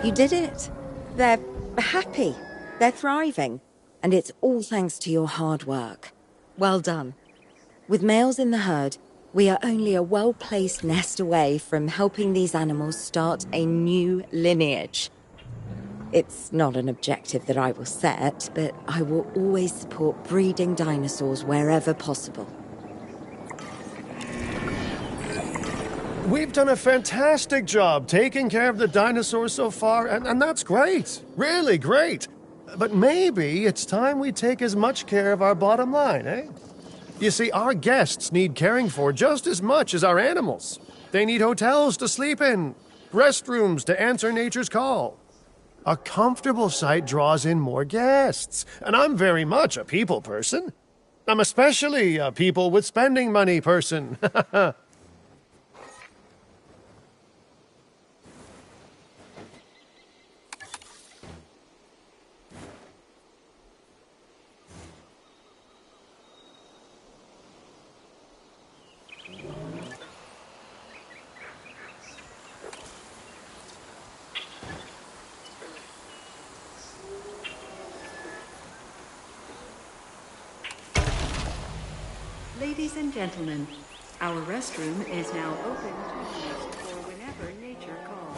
You did it. They're happy. They're thriving. And it's all thanks to your hard work. Well done. With males in the herd, we are only a well-placed nest away from helping these animals start a new lineage. It's not an objective that I will set, but I will always support breeding dinosaurs wherever possible. We've done a fantastic job taking care of the dinosaurs so far, and that's great. Really great. But maybe it's time we take as much care of our bottom line, eh? You see, our guests need caring for just as much as our animals. They need hotels to sleep in, restrooms to answer nature's call. A comfortable site draws in more guests, and I'm very much a people person. I'm especially a people with spending money person. Ladies and gentlemen, our restroom is now open to use for whenever nature calls.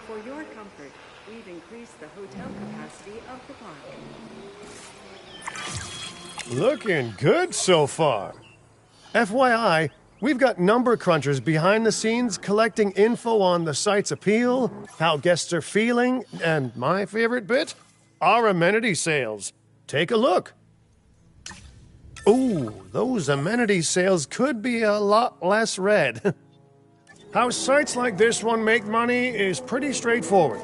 For your comfort, we've increased the hotel capacity of the park. Looking good so far. FYI, we've got number crunchers behind the scenes collecting info on the site's appeal, how guests are feeling, and my favorite bit, our amenity sales. Take a look. Ooh, those amenity sales could be a lot less red. How sites like this one make money is pretty straightforward.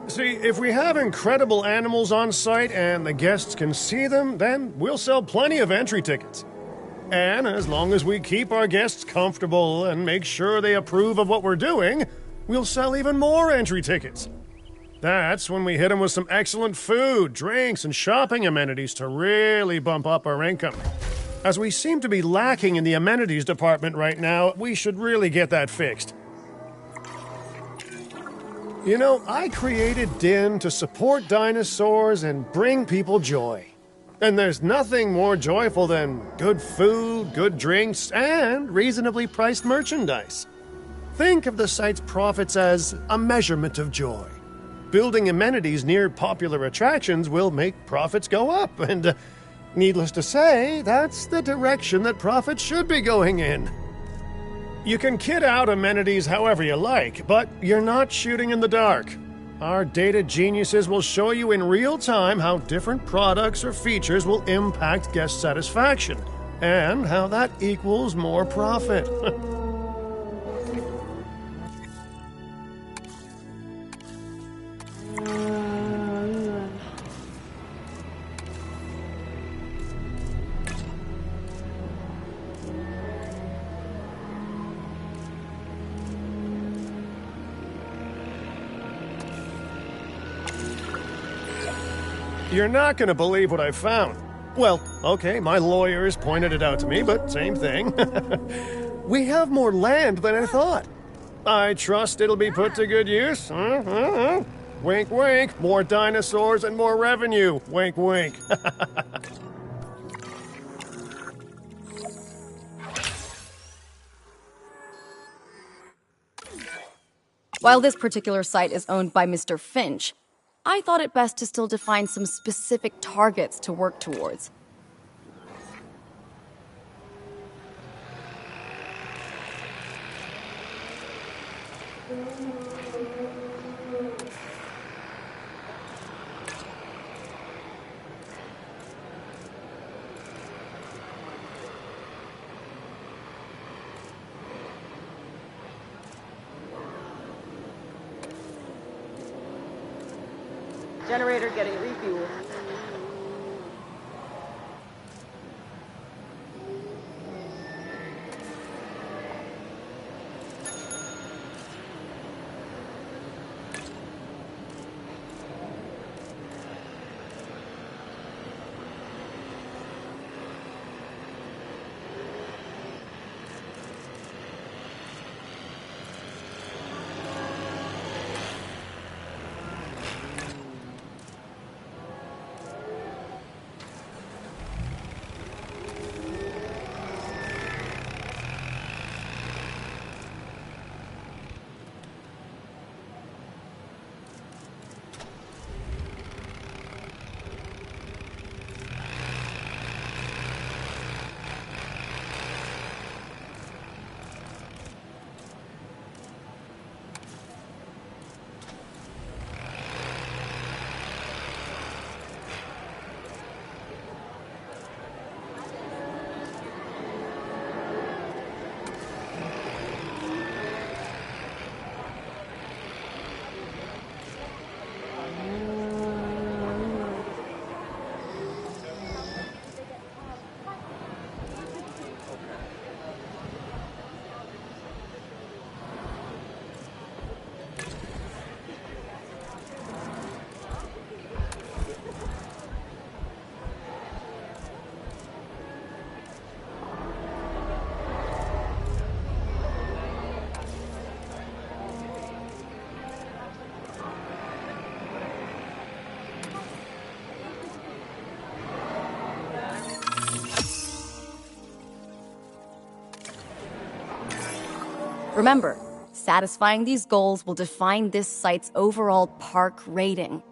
See, if we have incredible animals on site and the guests can see them, then we'll sell plenty of entry tickets. And as long as we keep our guests comfortable and make sure they approve of what we're doing, we'll sell even more entry tickets. That's when we hit them with some excellent food, drinks, and shopping amenities to really bump up our income. As we seem to be lacking in the amenities department right now, we should really get that fixed. You know, I created Din to support dinosaurs and bring people joy. And there's nothing more joyful than good food, good drinks, and reasonably priced merchandise. Think of the site's profits as a measurement of joy. Building amenities near popular attractions will make profits go up, and needless to say, that's the direction that profits should be going in. You can kit out amenities however you like, but you're not shooting in the dark. Our data geniuses will show you in real time how different products or features will impact guest satisfaction, and how that equals more profit. You're not going to believe what I found. Well, okay, my lawyers pointed it out to me, but same thing. We have more land than I thought. I trust it'll be put to good use. Wink, wink. More dinosaurs and more revenue. Wink, wink. While this particular site is owned by Mr. Finch, I thought it best to still define some specific targets to work towards. Generator getting refueled. Remember, satisfying these goals will define this site's overall park rating.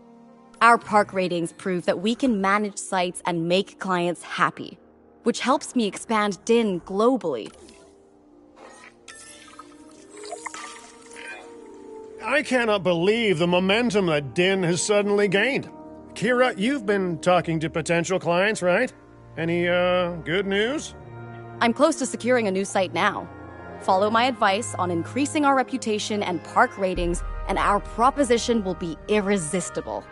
Our park ratings prove that we can manage sites and make clients happy, which helps me expand DIN globally. I cannot believe the momentum that Din has suddenly gained. Kira, you've been talking to potential clients, right? Any, good news? I'm close to securing a new site now. Follow my advice on increasing our reputation and park ratings, and our proposition will be irresistible.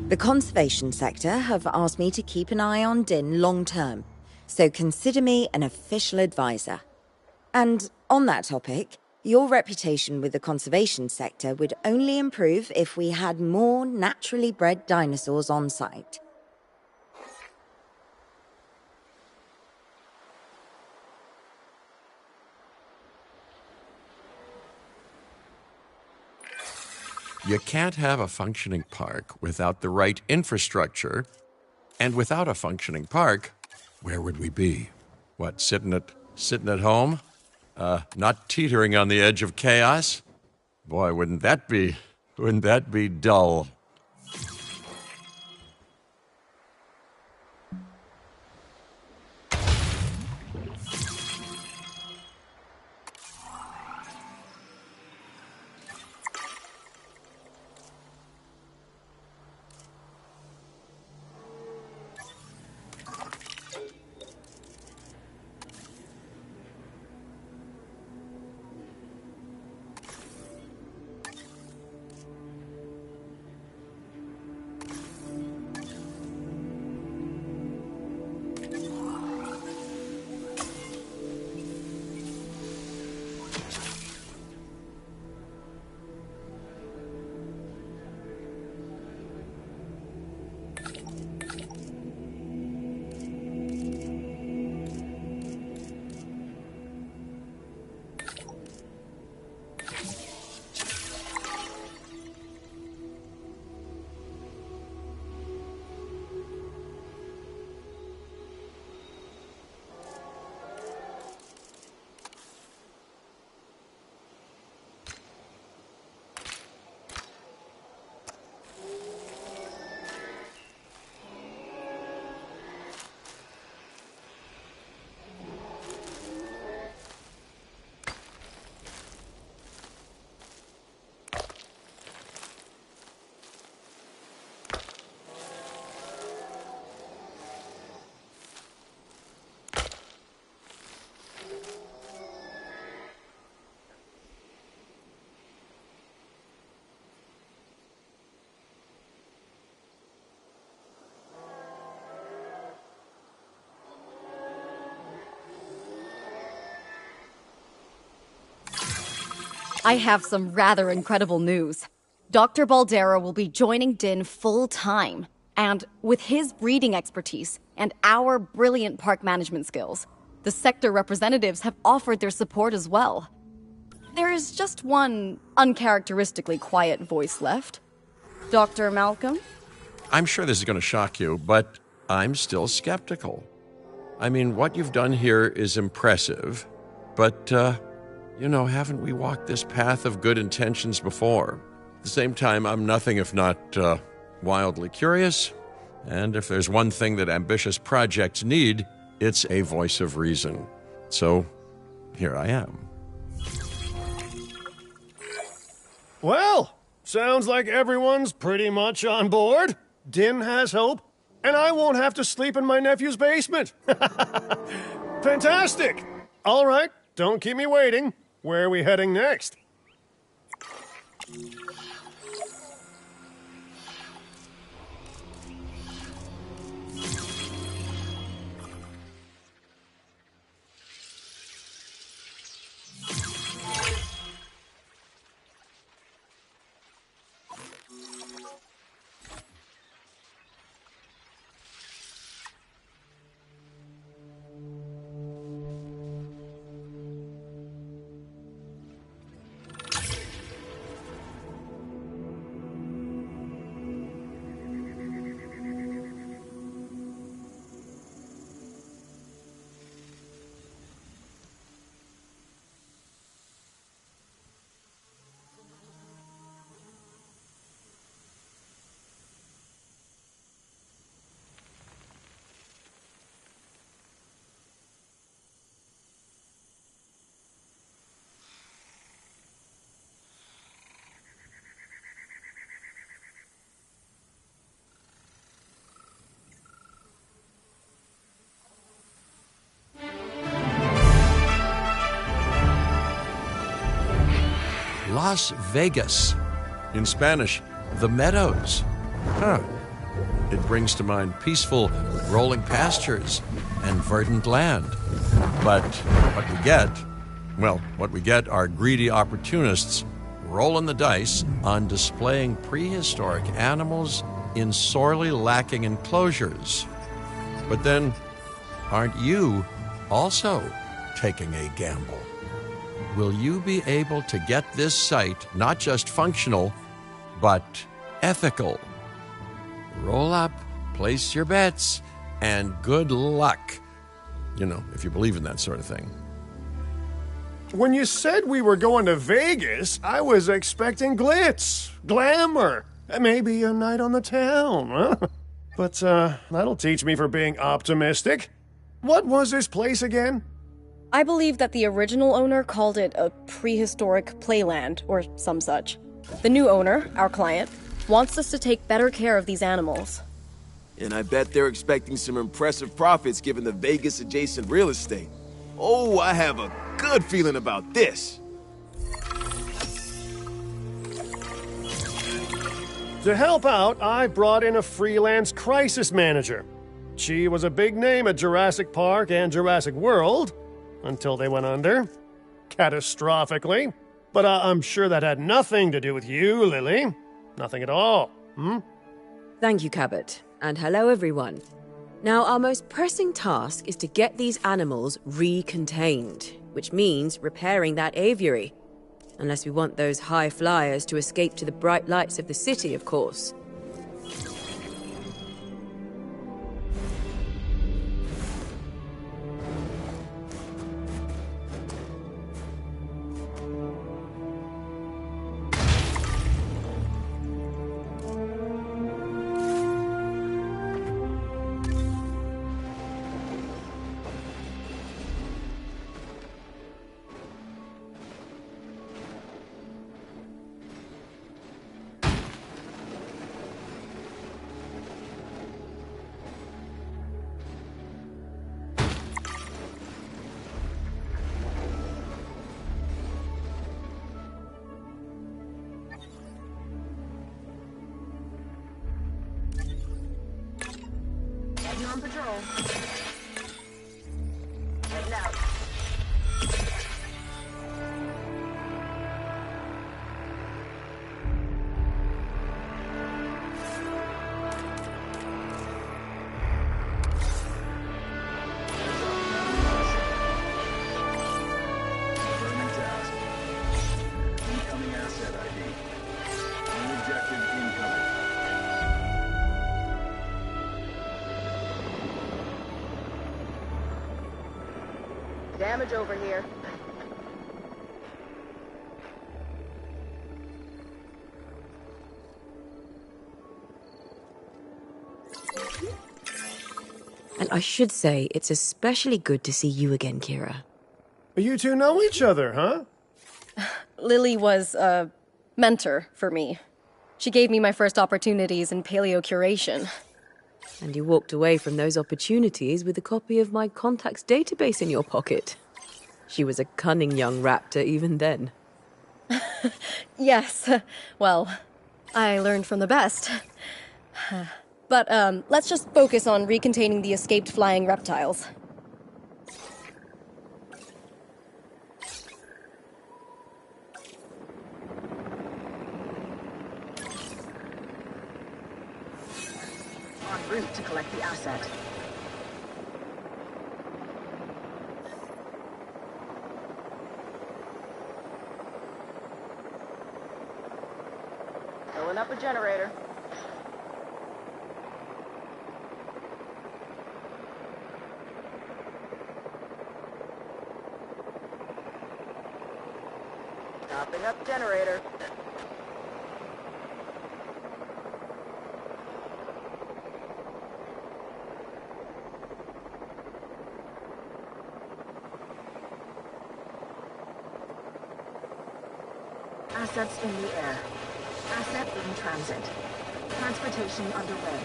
The conservation sector have asked me to keep an eye on Din long term, so consider me an official advisor. And on that topic, your reputation with the conservation sector would only improve if we had more naturally bred dinosaurs on site. You can't have a functioning park without the right infrastructure. And without a functioning park, where would we be? What, sitting at home? Not teetering on the edge of chaos? Boy, wouldn't that be dull? I have some rather incredible news. Dr. Baldera will be joining Din full-time, and with his breeding expertise and our brilliant park management skills, the sector representatives have offered their support as well. There is just one uncharacteristically quiet voice left. Dr. Malcolm? I'm sure this is going to shock you, but I'm still skeptical. I mean, what you've done here is impressive, but, haven't we walked this path of good intentions before? At the same time, I'm nothing if not wildly curious, and if there's one thing that ambitious projects need, it's a voice of reason. So, here I am. Well, sounds like everyone's pretty much on board. Din has hope, and I won't have to sleep in my nephew's basement. Fantastic! All right, don't keep me waiting. Where are we heading next? Las Vegas. In Spanish, the Meadows. Huh. It brings to mind peaceful, rolling pastures and verdant land. But what we get are greedy opportunists rolling the dice on displaying prehistoric animals in sorely lacking enclosures. But then, aren't you also taking a gamble? Will you be able to get this site not just functional, but ethical? Roll up, place your bets, and good luck. You know, if you believe in that sort of thing. When you said we were going to Vegas, I was expecting glitz, glamour, maybe a night on the town, huh? But, that'll teach me for being optimistic. What was this place again? I believe that the original owner called it a prehistoric playland, or some such. The new owner, our client, wants us to take better care of these animals. And I bet they're expecting some impressive profits given the Vegas-adjacent real estate. Oh, I have a good feeling about this. To help out, I brought in a freelance crisis manager. She was a big name at Jurassic Park and Jurassic World, until they went under. Catastrophically. But I'm sure that had nothing to do with you, Lily. Nothing at all, hmm? Thank you, Cabot. And hello, everyone. Now, our most pressing task is to get these animals recontained, which means repairing that aviary. Unless we want those high flyers to escape to the bright lights of the city, of course. Heading on patrol. Heading out. Confirming task. Incoming asset ID. New objective incoming. Damage over here. And I should say, it's especially good to see you again, Kira. You two know each other, huh? Lily was a mentor for me. She gave me my first opportunities in paleocuration. And you walked away from those opportunities with a copy of my contacts database in your pocket. She was a cunning young raptor even then. Yes, well, I learned from the best. But, let's just focus on recontaining the escaped flying reptiles. En route to collect the asset. Filling up a generator. Topping up generator. Assets in the air. Asset in transit. Transportation underway.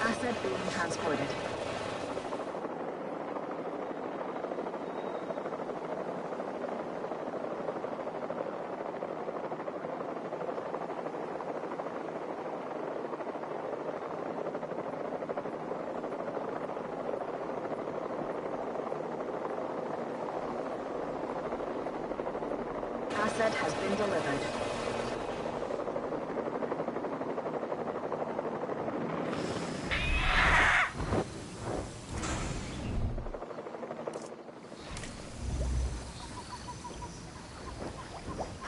Asset being transported. asset has been delivered.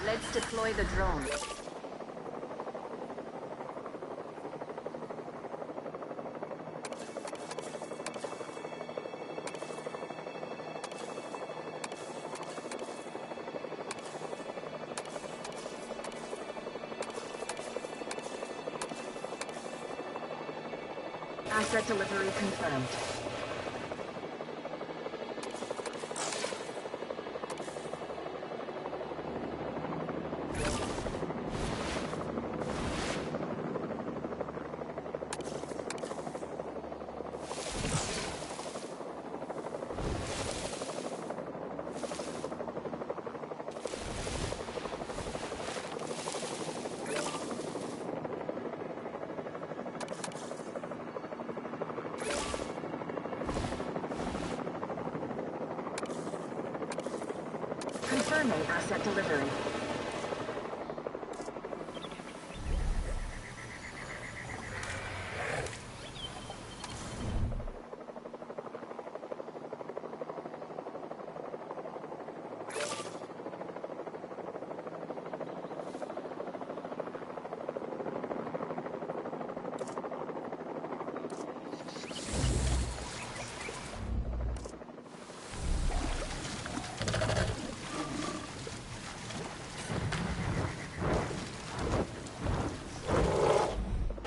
Let's deploy the drone. Asset delivery confirmed. Confirming asset delivery.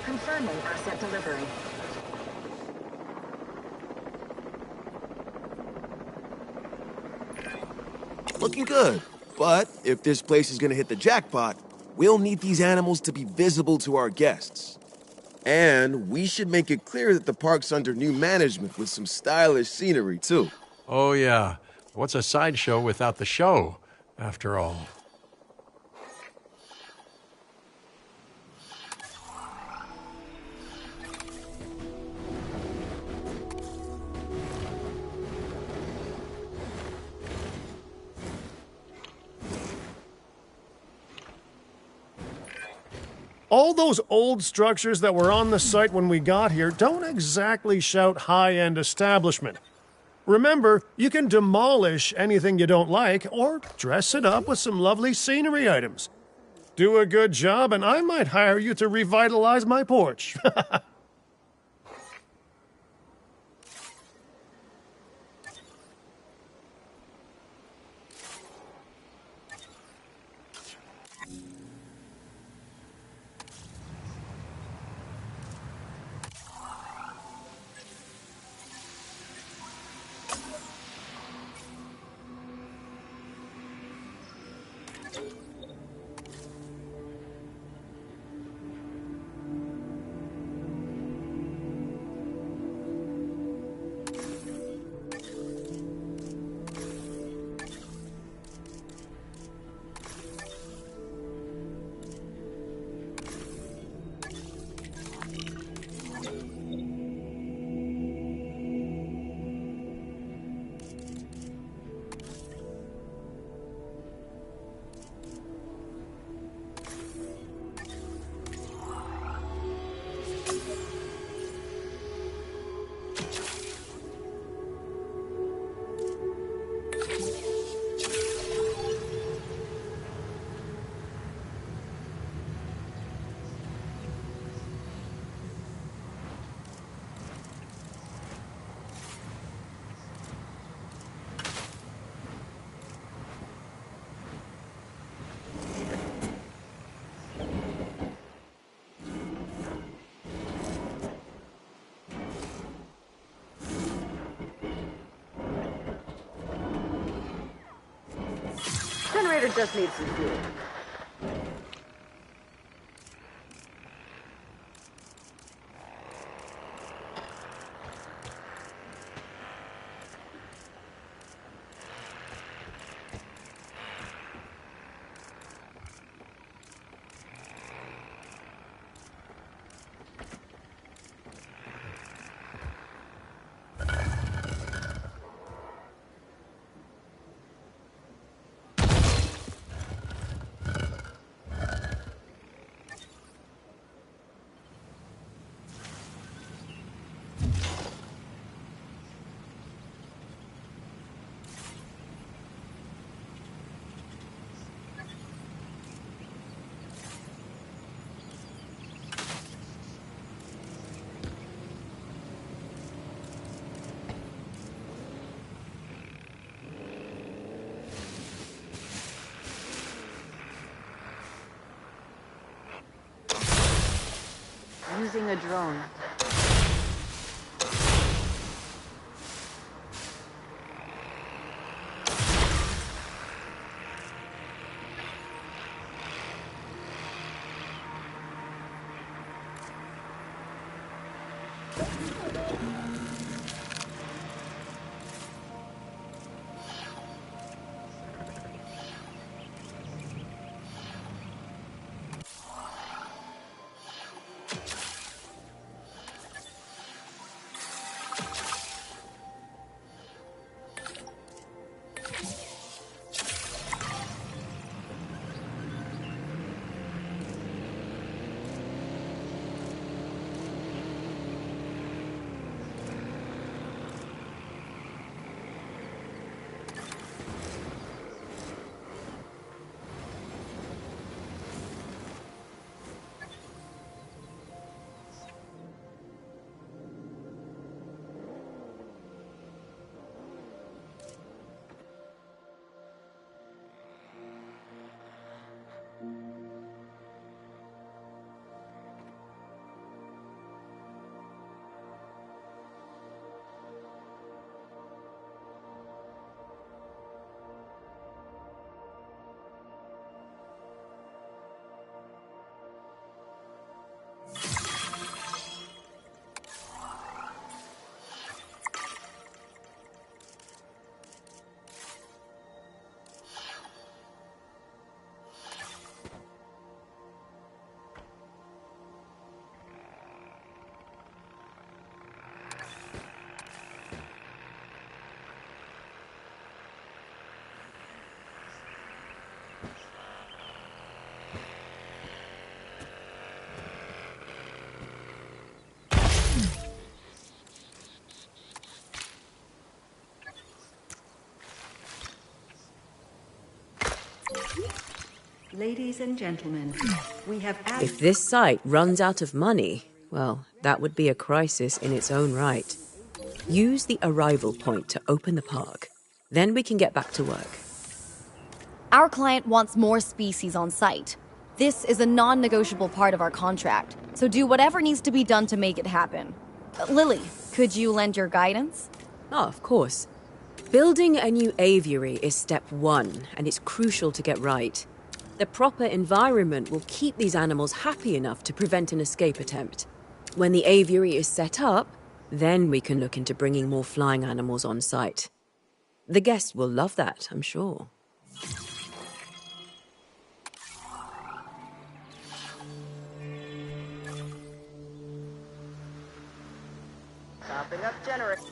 Confirming asset delivery. Looking good. But if this place is gonna hit the jackpot, we'll need these animals to be visible to our guests. And we should make it clear that the park's under new management with some stylish scenery, too. Oh, yeah. What's a sideshow without the show, after all? All those old structures that were on the site when we got here don't exactly shout high-end establishment. Remember, you can demolish anything you don't like or dress it up with some lovely scenery items. Do a good job and I might hire you to revitalize my porch. Generator just needs some fuel. Using a drone. Ladies and gentlemen, we have If this site runs out of money, well, that would be a crisis in its own right. Use the arrival point to open the park. Then we can get back to work. Our client wants more species on site. This is a non-negotiable part of our contract, so do whatever needs to be done to make it happen. Lily, could you lend your guidance? Oh, of course. Building a new aviary is step one, and it's crucial to get right. The proper environment will keep these animals happy enough to prevent an escape attempt. When the aviary is set up, then we can look into bringing more flying animals on site. The guests will love that, I'm sure. Topping up generous.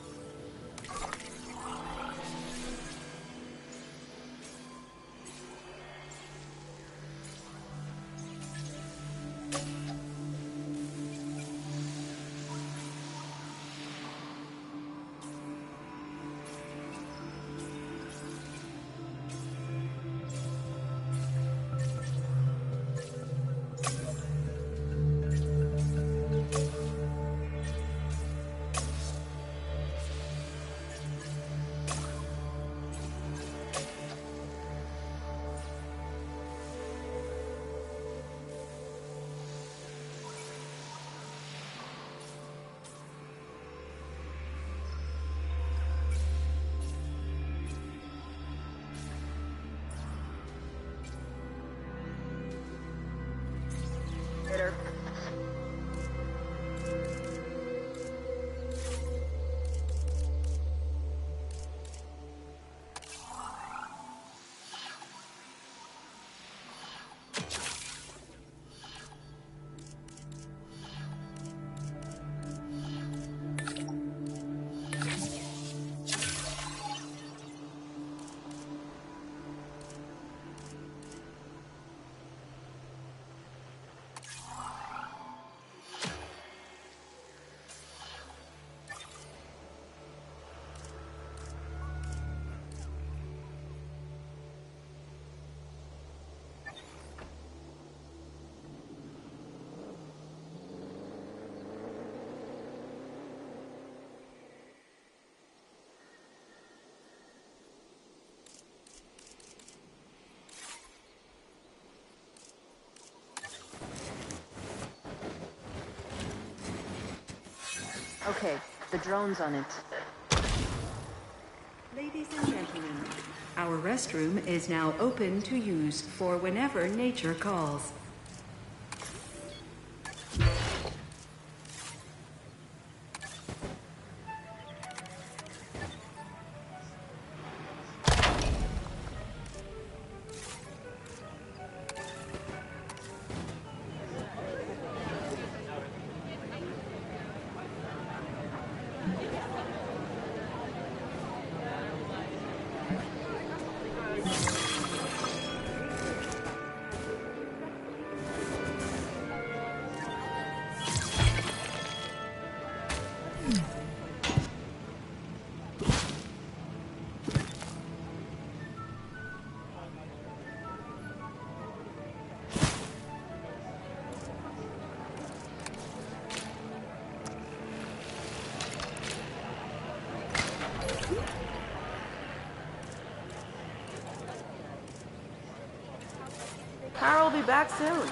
Okay, the drone's on it. Ladies and gentlemen, our restroom is now open to use for whenever nature calls. Carl will be back soon.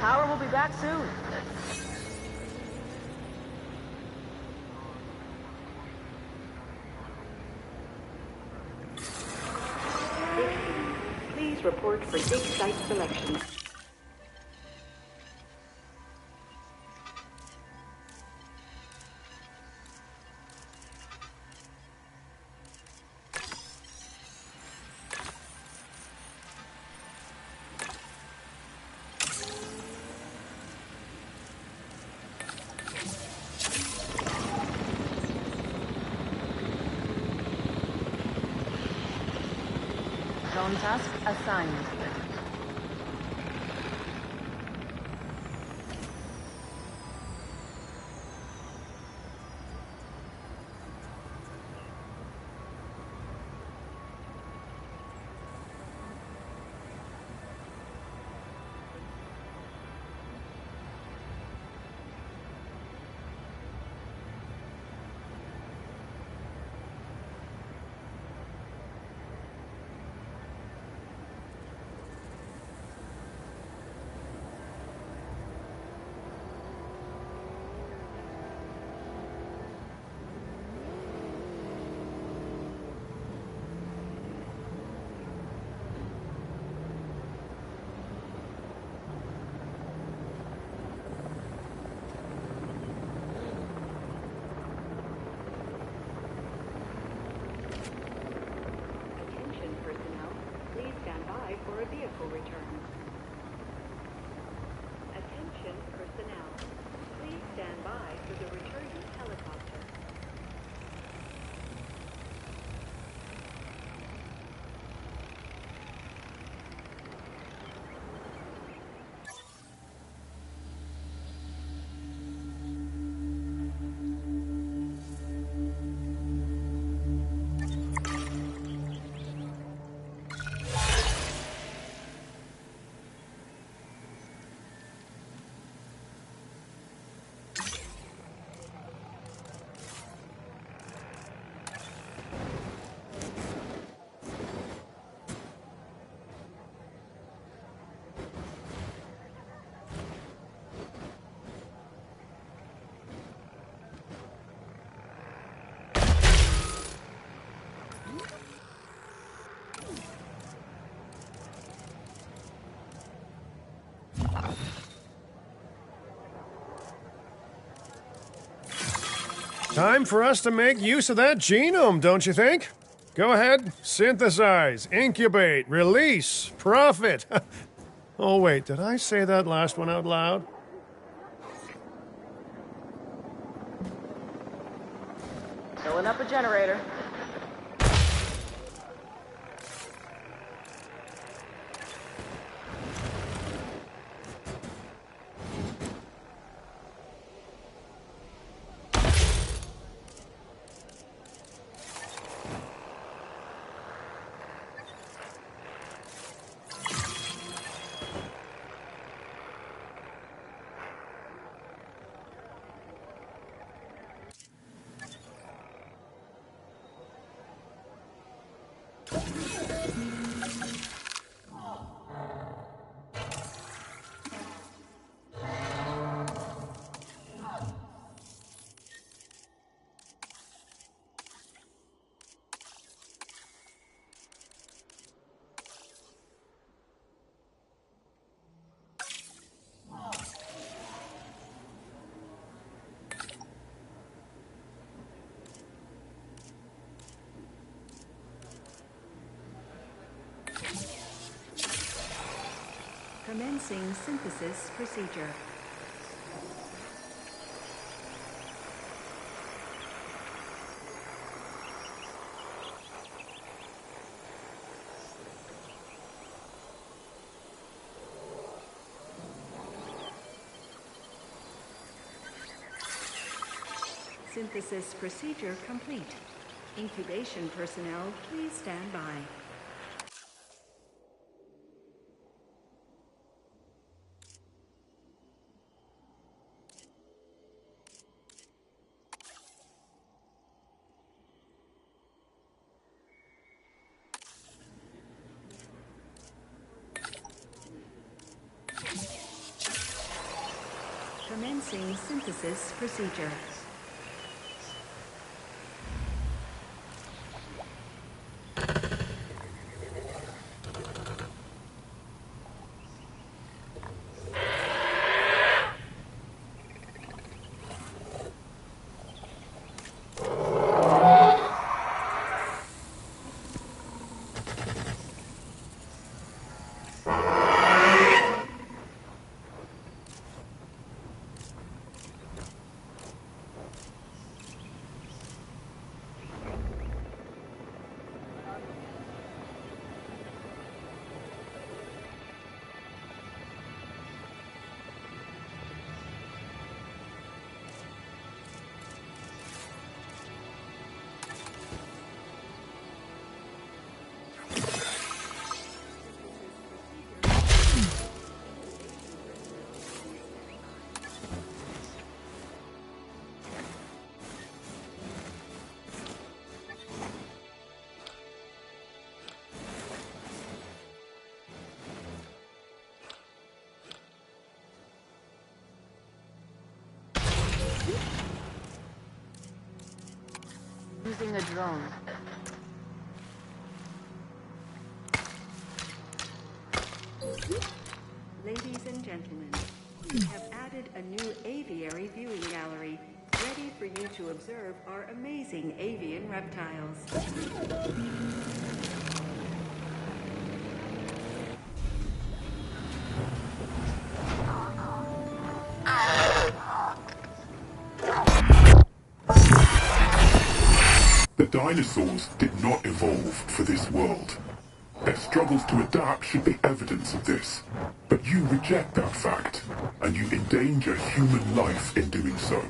Power will be back soon. Please report for dig site selection. Drone task assigned. Attention personnel, please stand by for a vehicle return. Attention personnel, please stand by for the returning helicopter. Time for us to make use of that genome, don't you think? Go ahead, synthesize, incubate, release, profit. Oh, wait, did I say that last one out loud? Filling up a generator. Commencing synthesis procedure. Synthesis procedure complete. Incubation personnel, please stand by. Commencing synthesis procedure. wrong. Ladies and gentlemen, we have added a new aviary viewing gallery, ready for you to observe our amazing avian reptiles. The dinosaurs did not evolve for this world. Their struggles to adapt should be evidence of this. But you reject that fact, and you endanger human life in doing so.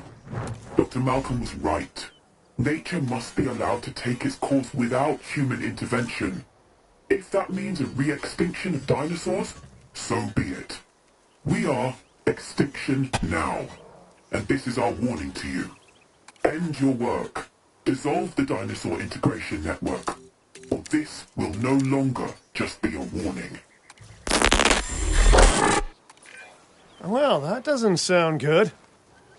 Dr. Malcolm was right. Nature must be allowed to take its course without human intervention. If that means a re-extinction of dinosaurs, so be it. We are extinction now. And this is our warning to you. End your work. Dissolve the dinosaur integration network. Or this will no longer just be a warning. Well, that doesn't sound good.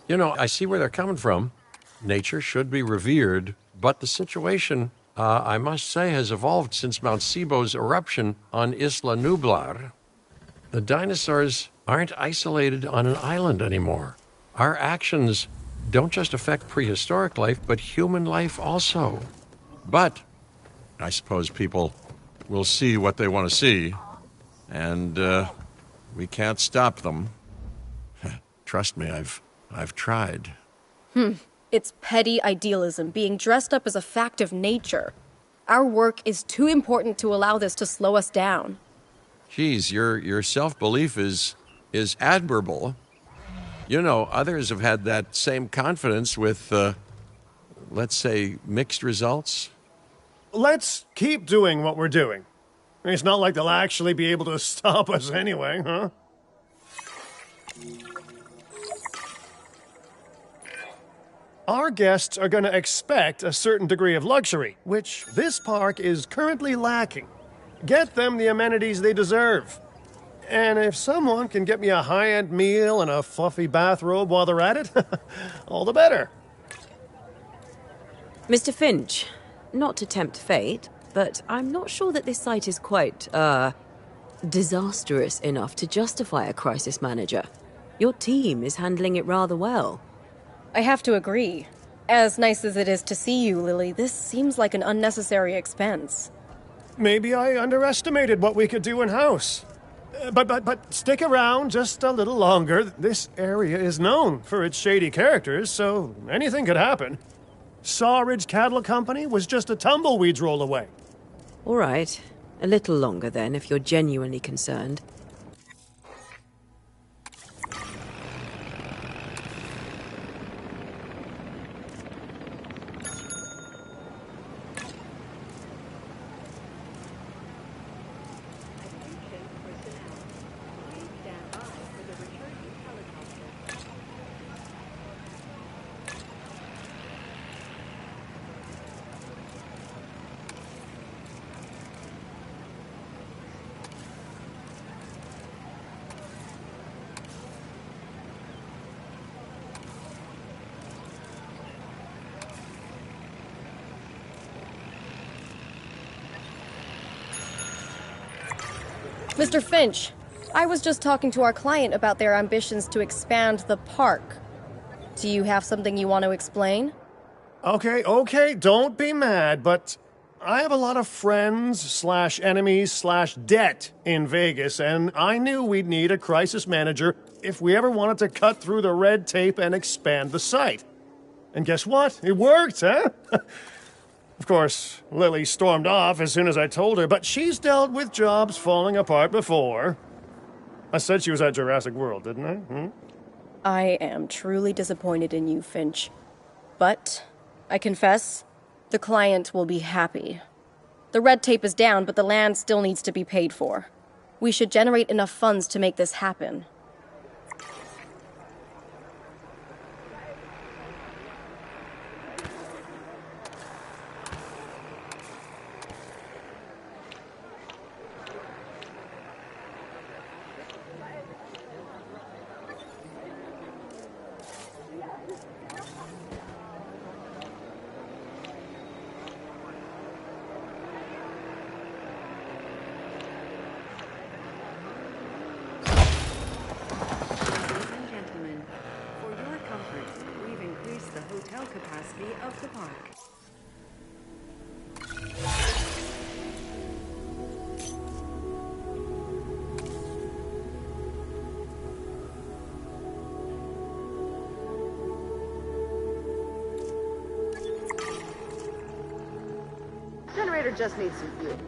You know, I see where they're coming from. Nature should be revered, but the situation, I must say, has evolved since Mount Sibo's eruption on Isla Nublar. The dinosaurs aren't isolated on an island anymore. Our actions don't just affect prehistoric life, but human life also. But I suppose people will see what they want to see, and we can't stop them. Trust me, I've tried. It's petty idealism being dressed up as a fact of nature. Our work is too important to allow this to slow us down. Geez, your self-belief is admirable. You know, others have had that same confidence with, let's say, mixed results. Let's keep doing what we're doing. It's not like they'll actually be able to stop us anyway, huh? Our guests are going to expect a certain degree of luxury, which this park is currently lacking. Get them the amenities they deserve. And if someone can get me a high-end meal and a fluffy bathrobe while they're at it, all the better. Mr. Finch, not to tempt fate, but I'm not sure that this site is quite, disastrous enough to justify a crisis manager. Your team is handling it rather well. I have to agree. As nice as it is to see you, Lily, this seems like an unnecessary expense. Maybe I underestimated what we could do in-house. But stick around just a little longer. This area is known for its shady characters, so anything could happen. Sawridge Cattle Company was just a tumbleweed's roll away. All right. A little longer then, if you're genuinely concerned. Mr. Finch, I was just talking to our client about their ambitions to expand the park. Do you have something you want to explain? Okay, don't be mad, but I have a lot of friends/enemies/debt in Vegas, and I knew we'd need a crisis manager if we ever wanted to cut through the red tape and expand the site. And guess what? It worked, huh? Of course, Lily stormed off as soon as I told her, but she's dealt with jobs falling apart before. I said she was at Jurassic World, didn't I? I am truly disappointed in you, Finch. But, I confess, the client will be happy. The red tape is down, but the land still needs to be paid for. We should generate enough funds to make this happen. of the park. Generator just needs some fuel.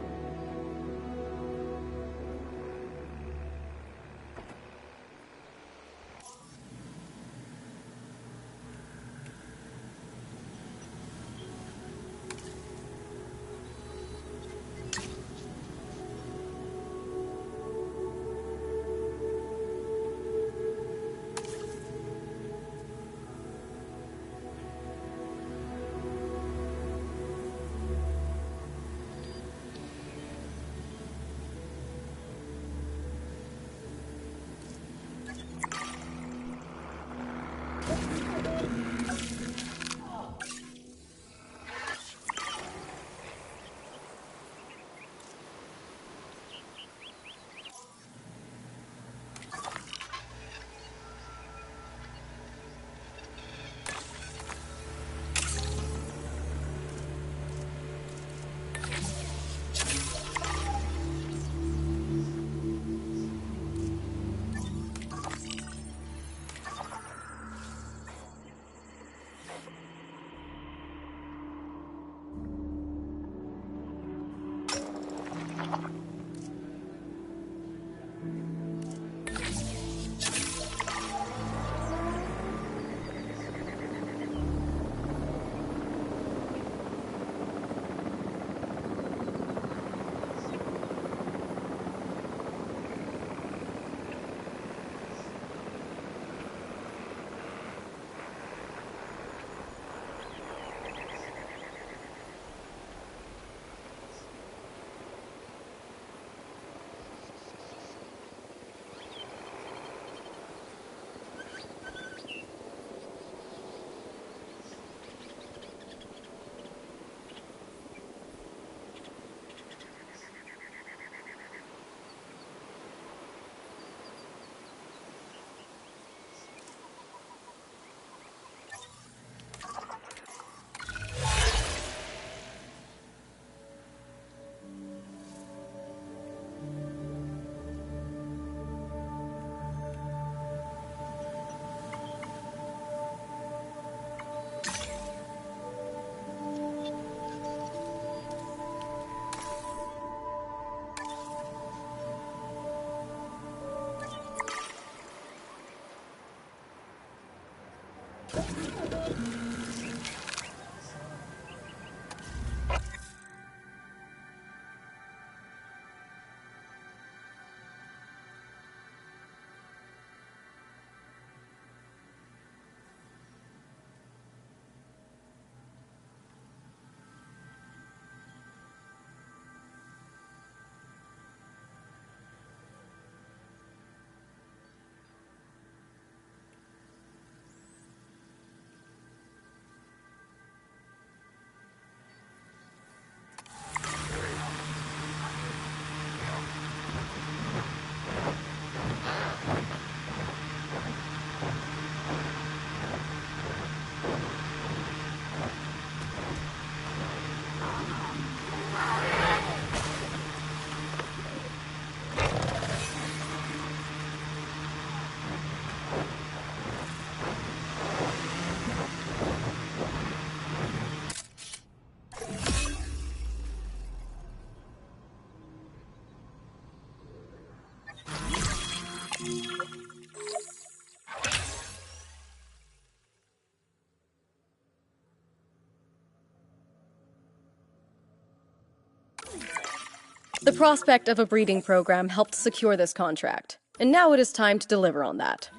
The prospect of a breeding program helped secure this contract, and now it is time to deliver on that.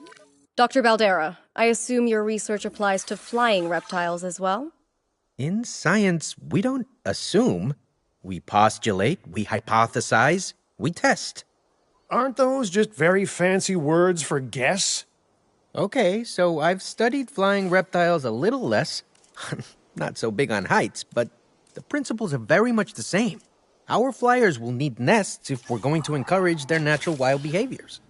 Dr. Baldera, I assume your research applies to flying reptiles as well? In science, we don't assume. We postulate, we hypothesize, we test. Aren't those just very fancy words for guess? Okay, so I've studied flying reptiles a little less. Not so big on heights, but the principles are very much the same. Our flyers will need nests if we're going to encourage their natural wild behaviors.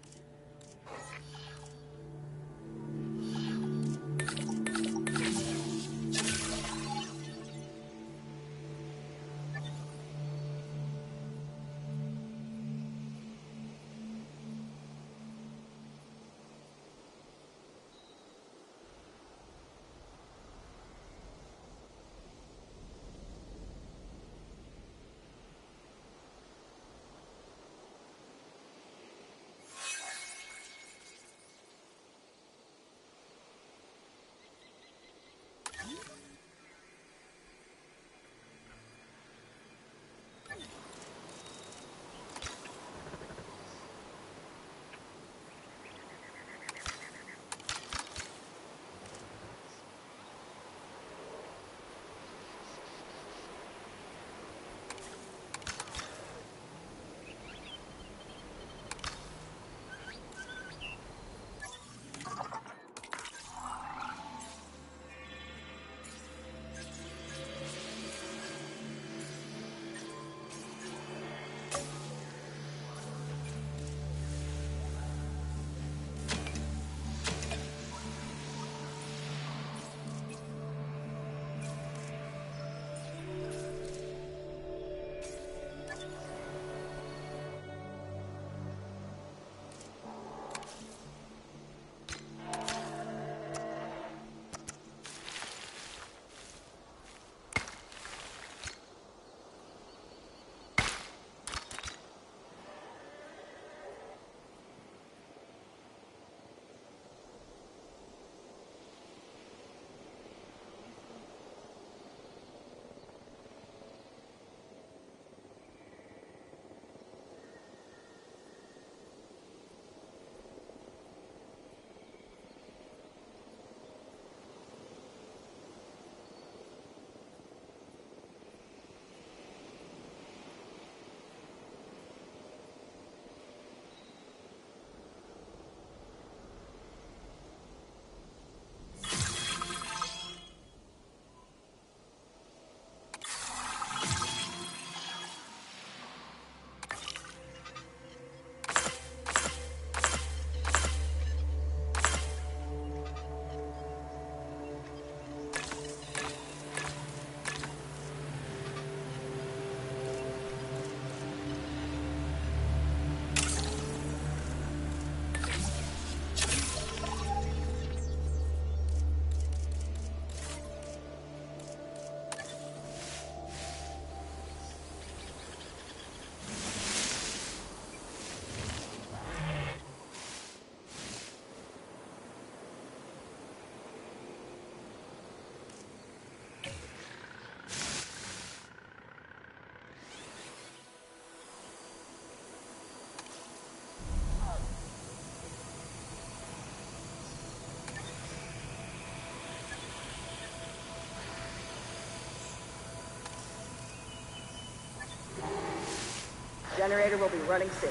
generator will be running soon.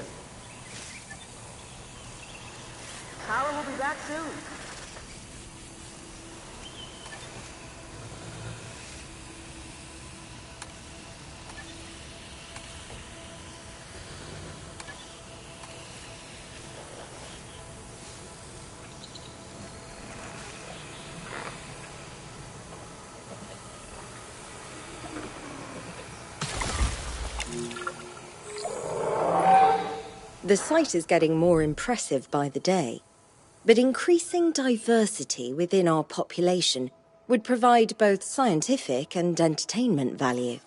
Power will be back soon. The site is getting more impressive by the day, but increasing diversity within our population would provide both scientific and entertainment value.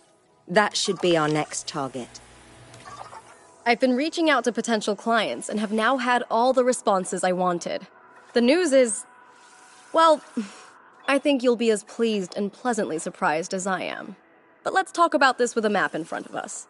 That should be our next target. I've been reaching out to potential clients and have now had all the responses I wanted. The news is, well, I think you'll be as pleased and pleasantly surprised as I am. But let's talk about this with a map in front of us.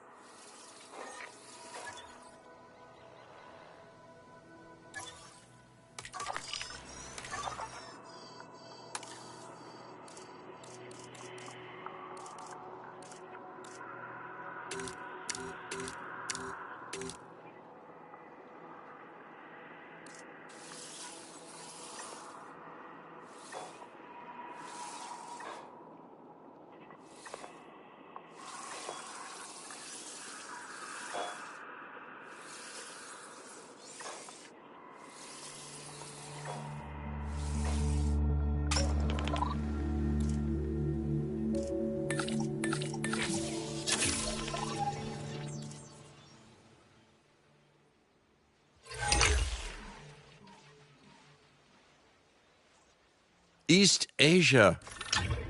East Asia.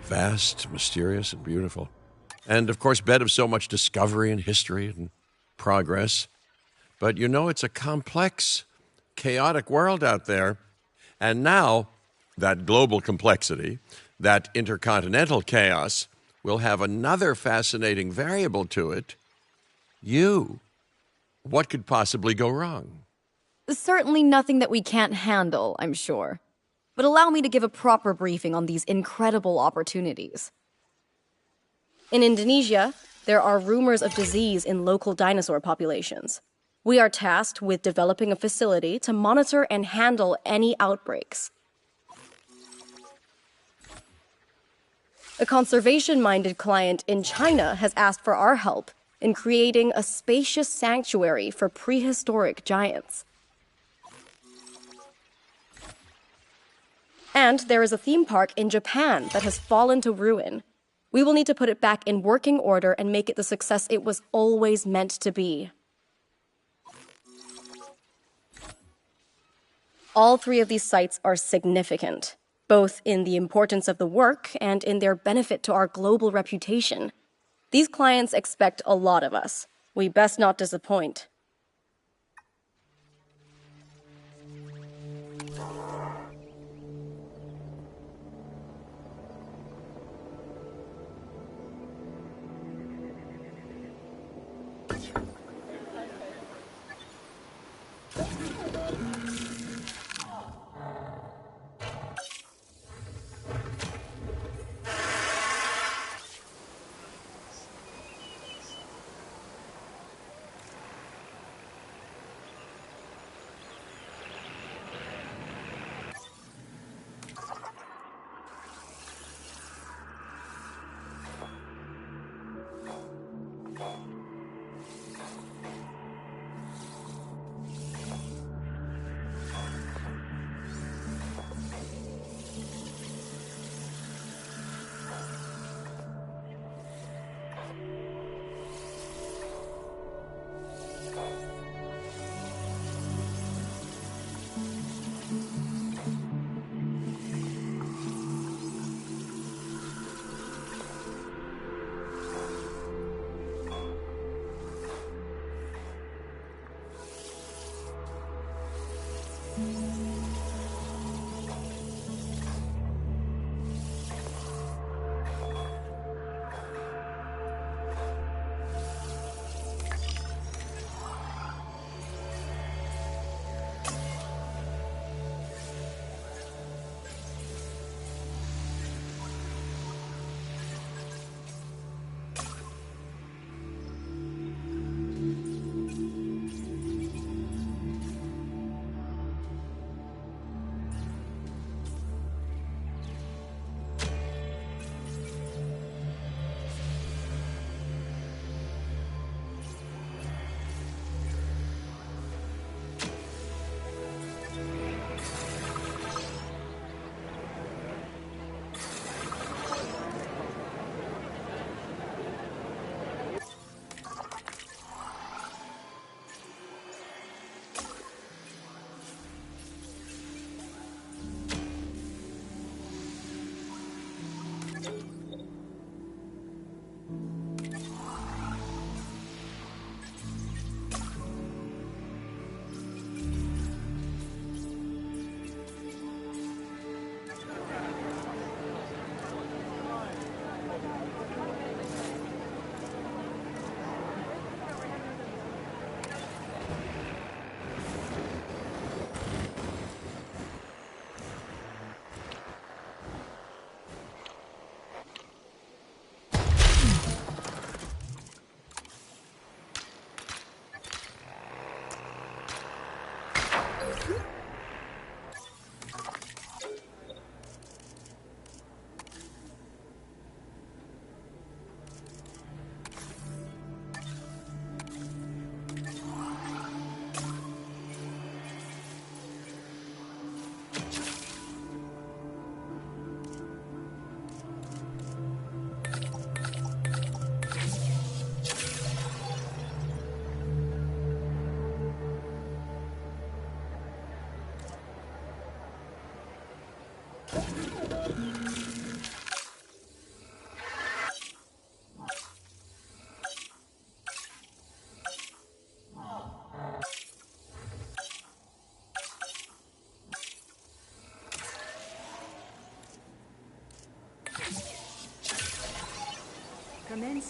Vast, mysterious, and beautiful. And, of course, bed of so much discovery and history and progress. But you know, it's a complex, chaotic world out there. And now, that global complexity, that intercontinental chaos, will have another fascinating variable to it. You. What could possibly go wrong? Certainly nothing that we can't handle, I'm sure. But allow me to give a proper briefing on these incredible opportunities. In Indonesia, there are rumors of disease in local dinosaur populations. We are tasked with developing a facility to monitor and handle any outbreaks. A conservation-minded client in China has asked for our help in creating a spacious sanctuary for prehistoric giants. And there is a theme park in Japan that has fallen to ruin. We will need to put it back in working order and make it the success it was always meant to be. All three of these sites are significant, both in the importance of the work and in their benefit to our global reputation. These clients expect a lot of us. We best not disappoint.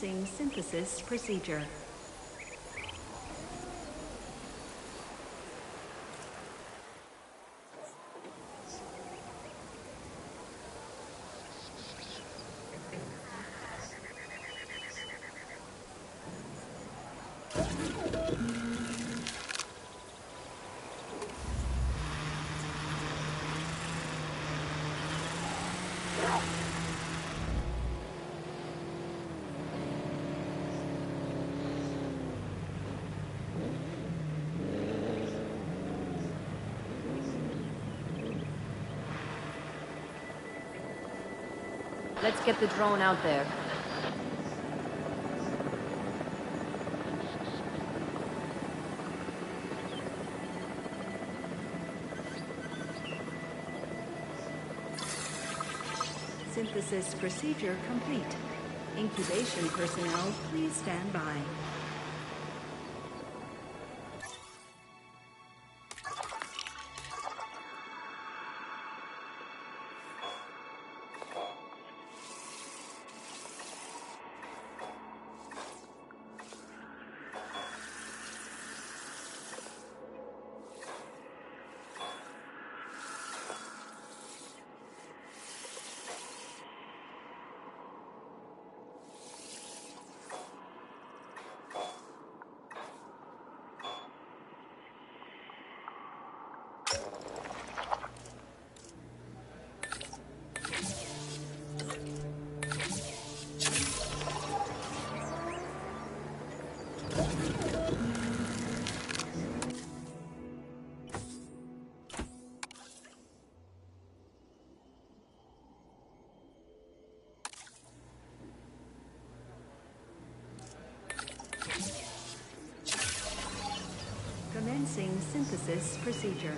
Commencing synthesis procedure. Let's get the drone out there. Synthesis procedure complete. Incubation personnel, please stand by. Commencing synthesis procedure.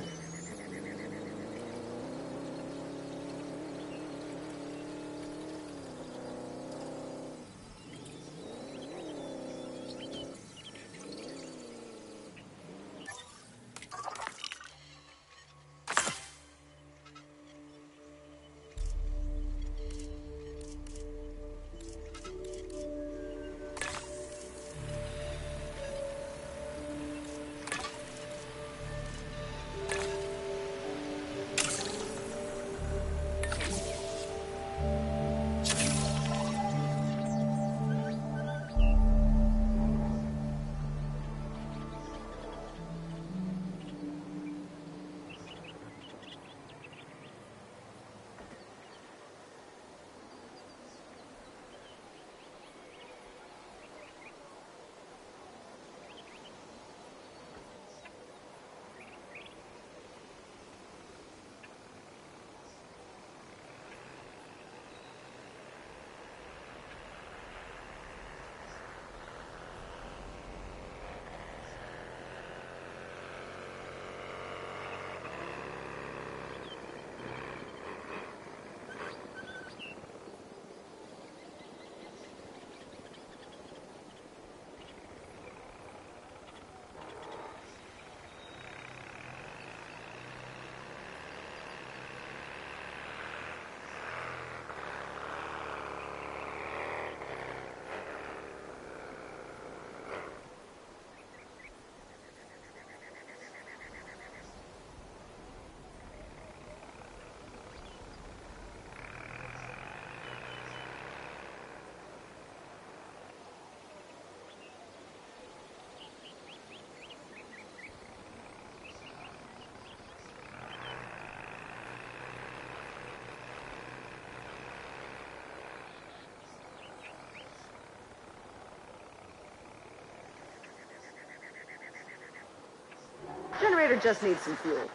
Generator just needs some fuel.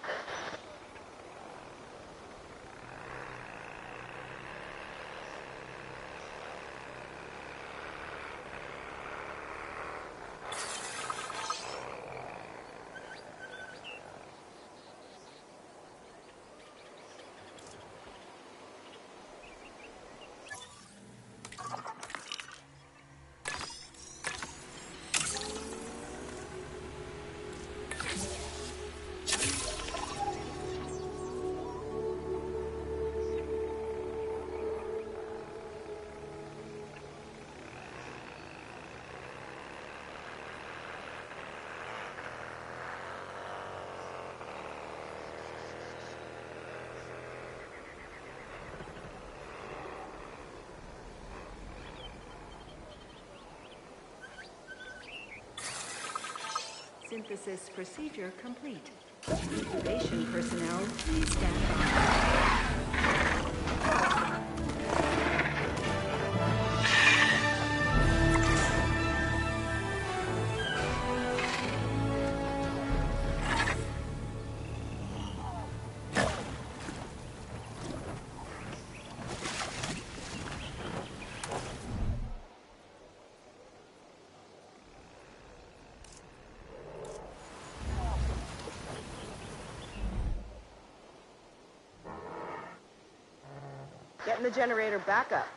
Synthesis procedure complete. Incubation personnel, please stand by. Getting the generator back up.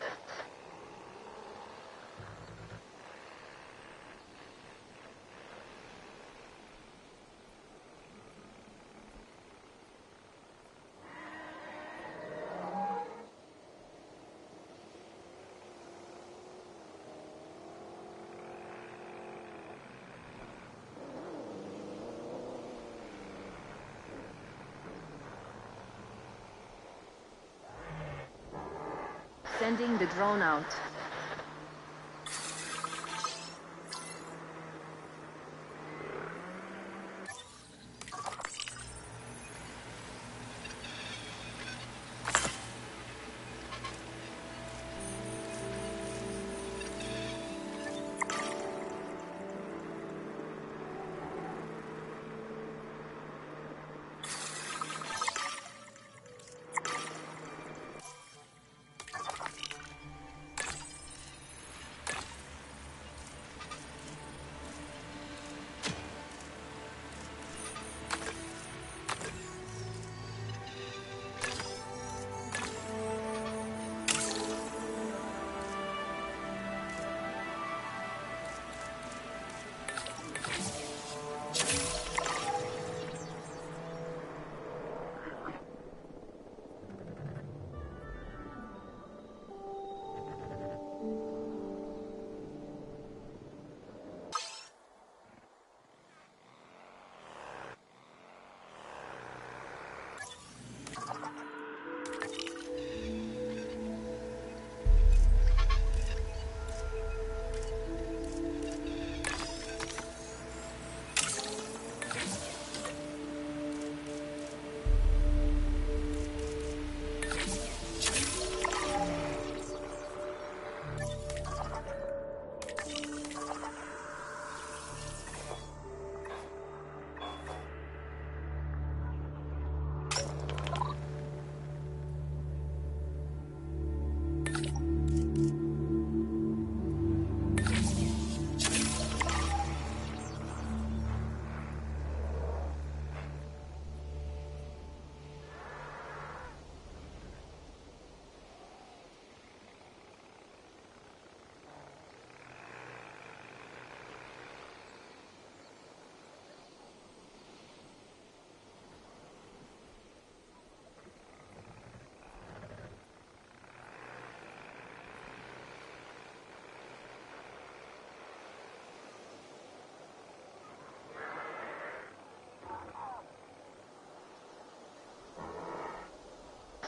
Sending the drone out.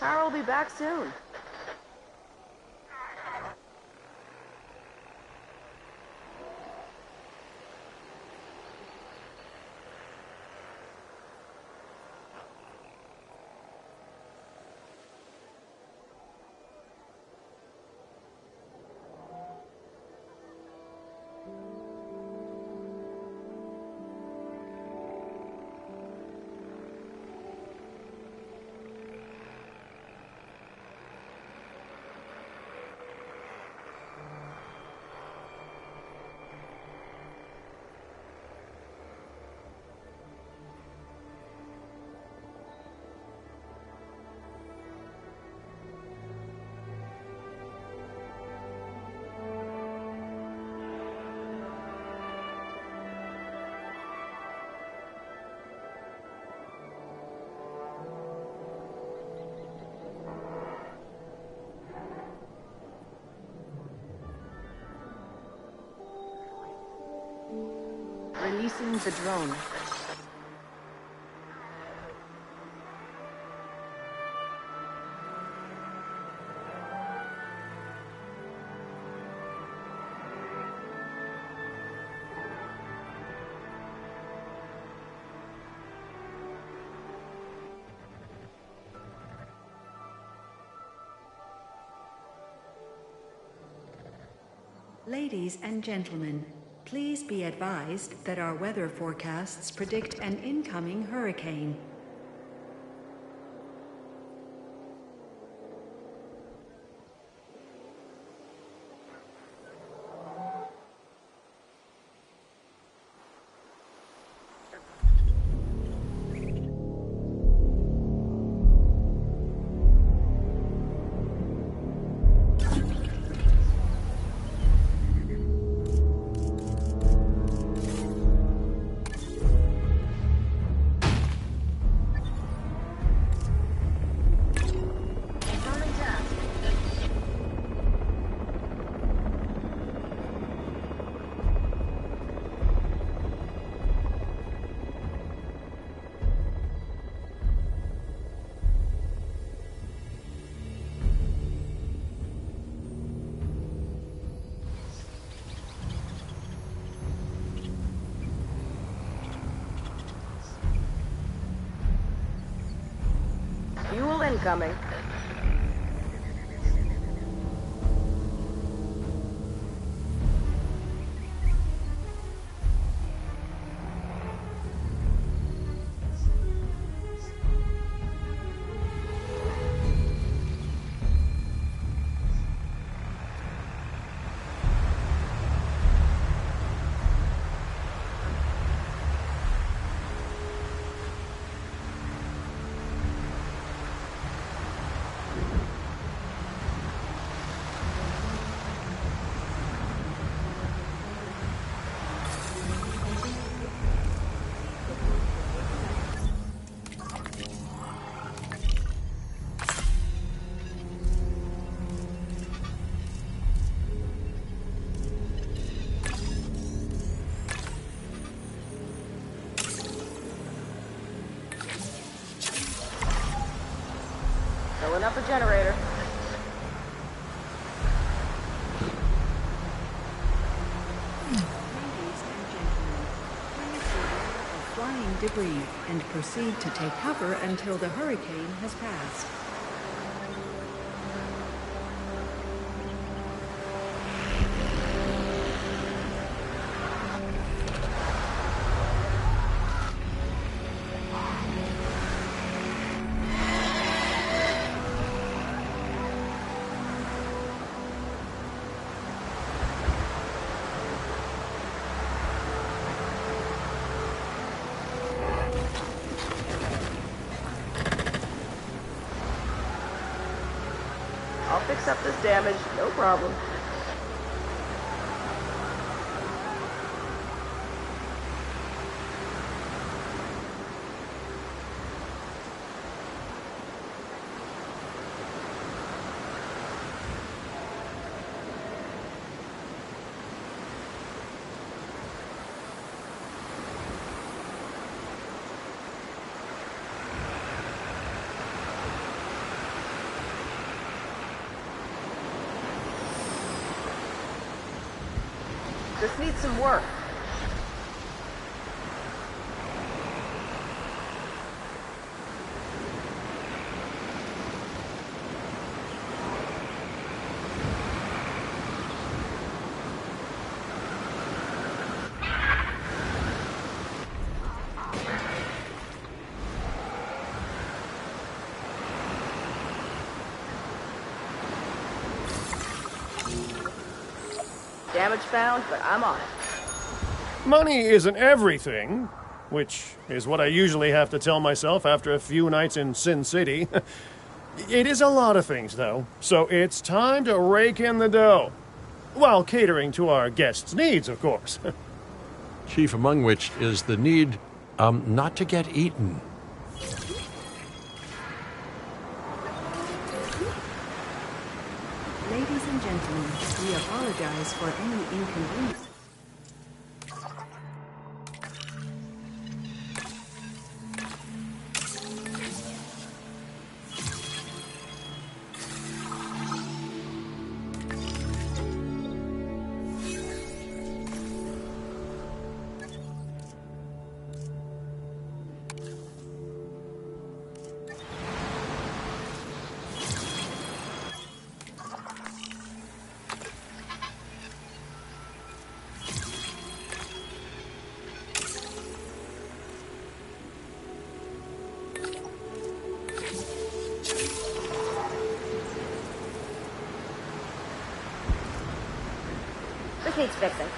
Carol will be back soon. Releasing the drone. Ladies and gentlemen, please be advised that our weather forecasts predict an incoming hurricane. Fuel incoming. Filling up a generator. Ladies and gentlemen, please beware of flying debris and proceed to take cover until the hurricane has passed. I'll fix up this damage, no problem. This needs some work. Damage found, but I'm on it. Money isn't everything, which is what I usually have to tell myself after a few nights in Sin City. It is a lot of things, though, so it's time to rake in the dough. While catering to our guests' needs, of course. Chief among which is the need not to get eaten. Ladies and gentlemen, we apologize for any inconvenience. needs fixing.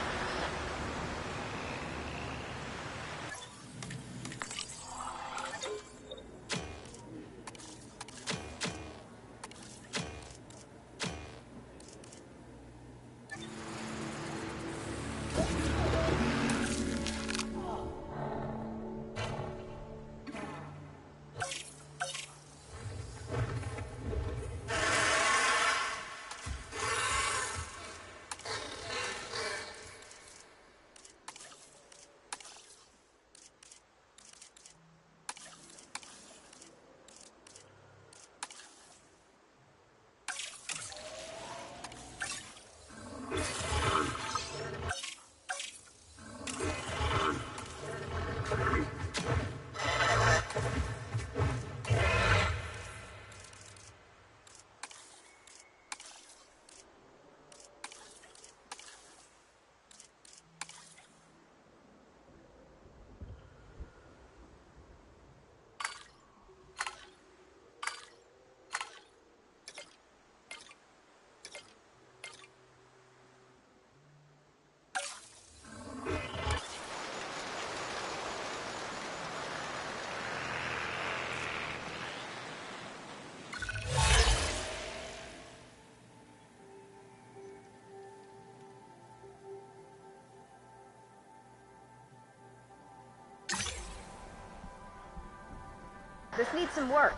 This needs some work.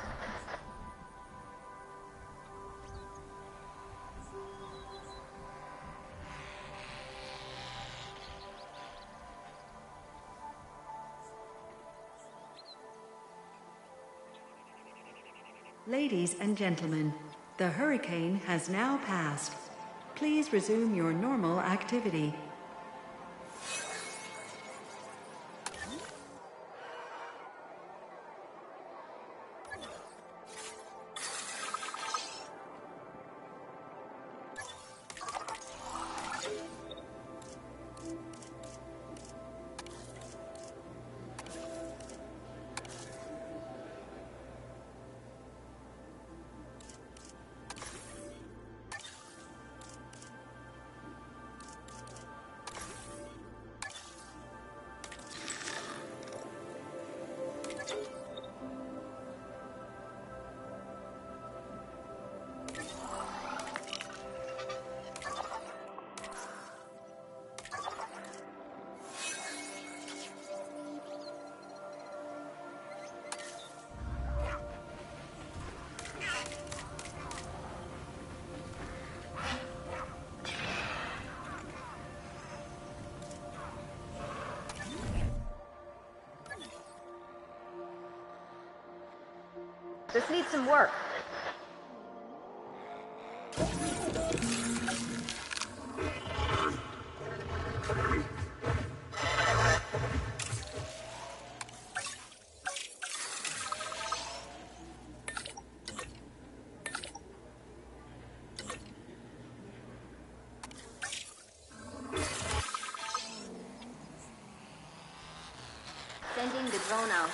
Ladies and gentlemen, the hurricane has now passed. Please resume your normal activity. This needs some work. Sending the drone out.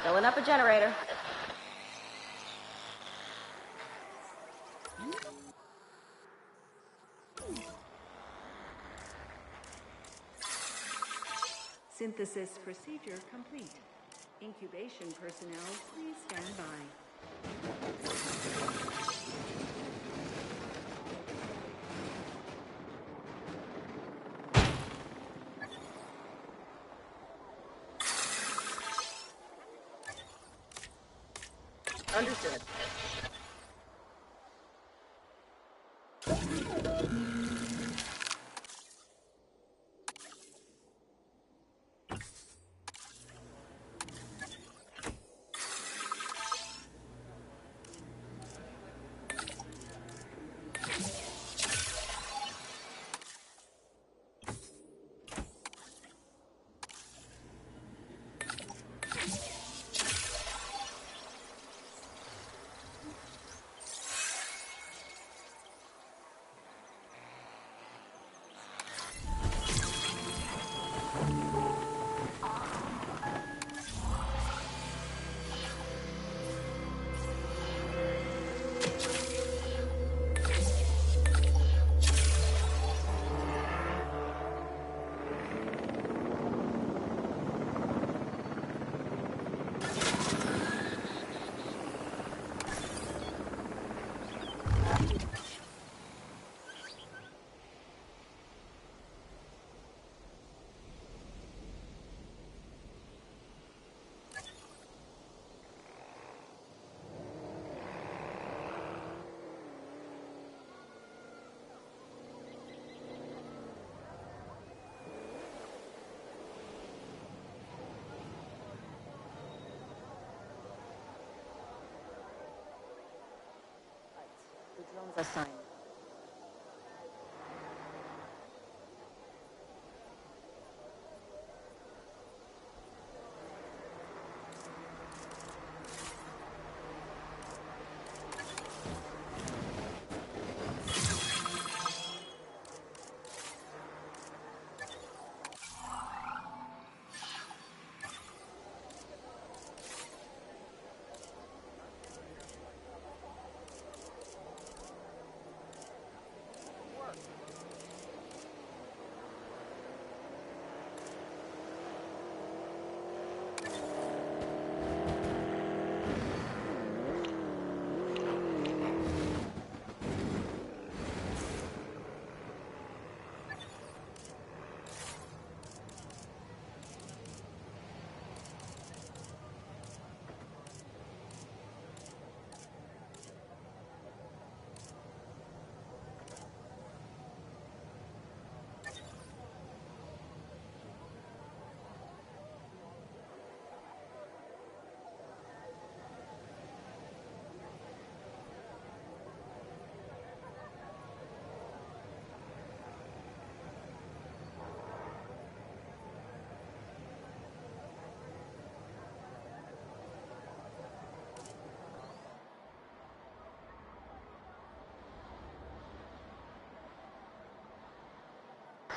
Filling up a generator. Synthesis procedure complete. Incubation personnel, please stand by. Understood. his assignment.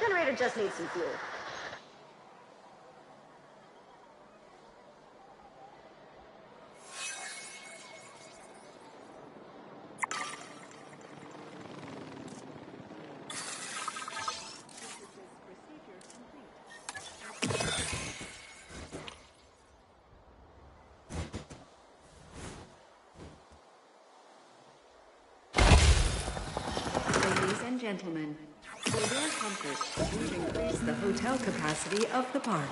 Generator just needs some fuel. Ladies and gentlemen, for your comfort, we've increased the hotel capacity of the park.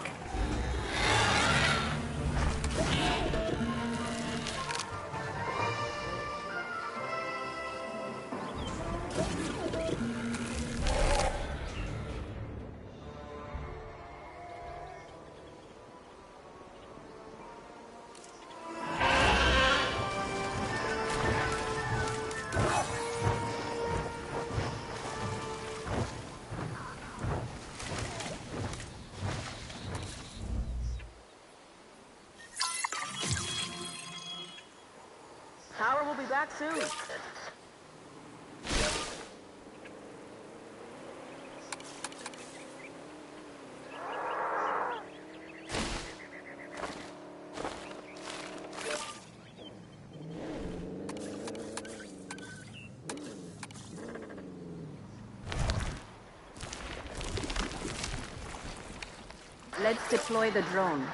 Power will be back soon. Let's deploy the drone.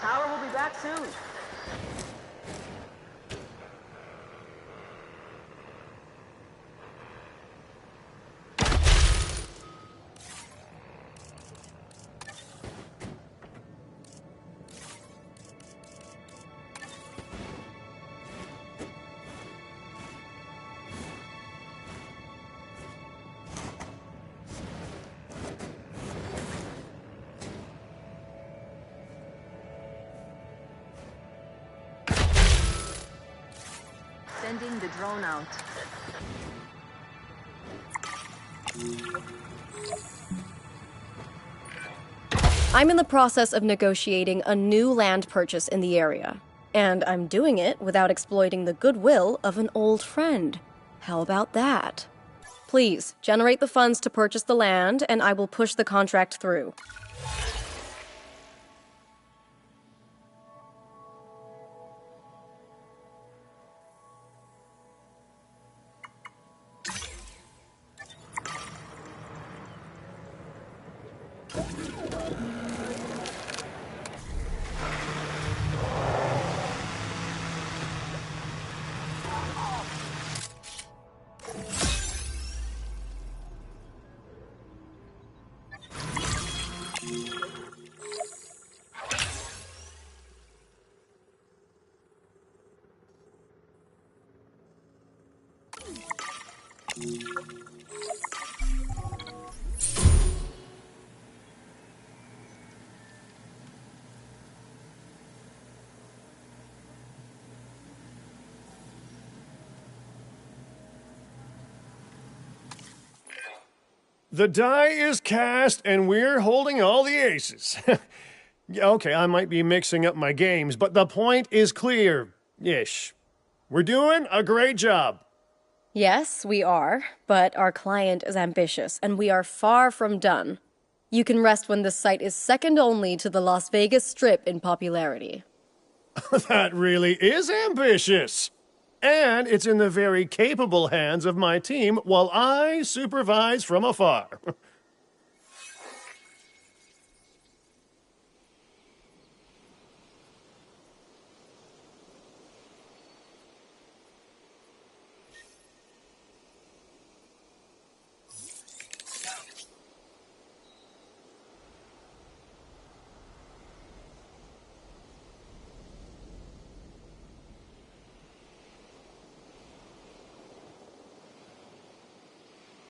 Power will be back soon. Sending the drone out. I'm in the process of negotiating a new land purchase in the area, and I'm doing it without exploiting the goodwill of an old friend. How about that? Please, generate the funds to purchase the land, and I will push the contract through. The die is cast, and we're holding all the aces. Okay, I might be mixing up my games, but the point is clear-ish. We're doing a great job. Yes, we are, but our client is ambitious, and we are far from done. You can rest when this site is second only to the Las Vegas Strip in popularity. That really is ambitious. And it's in the very capable hands of my team while I supervise from afar.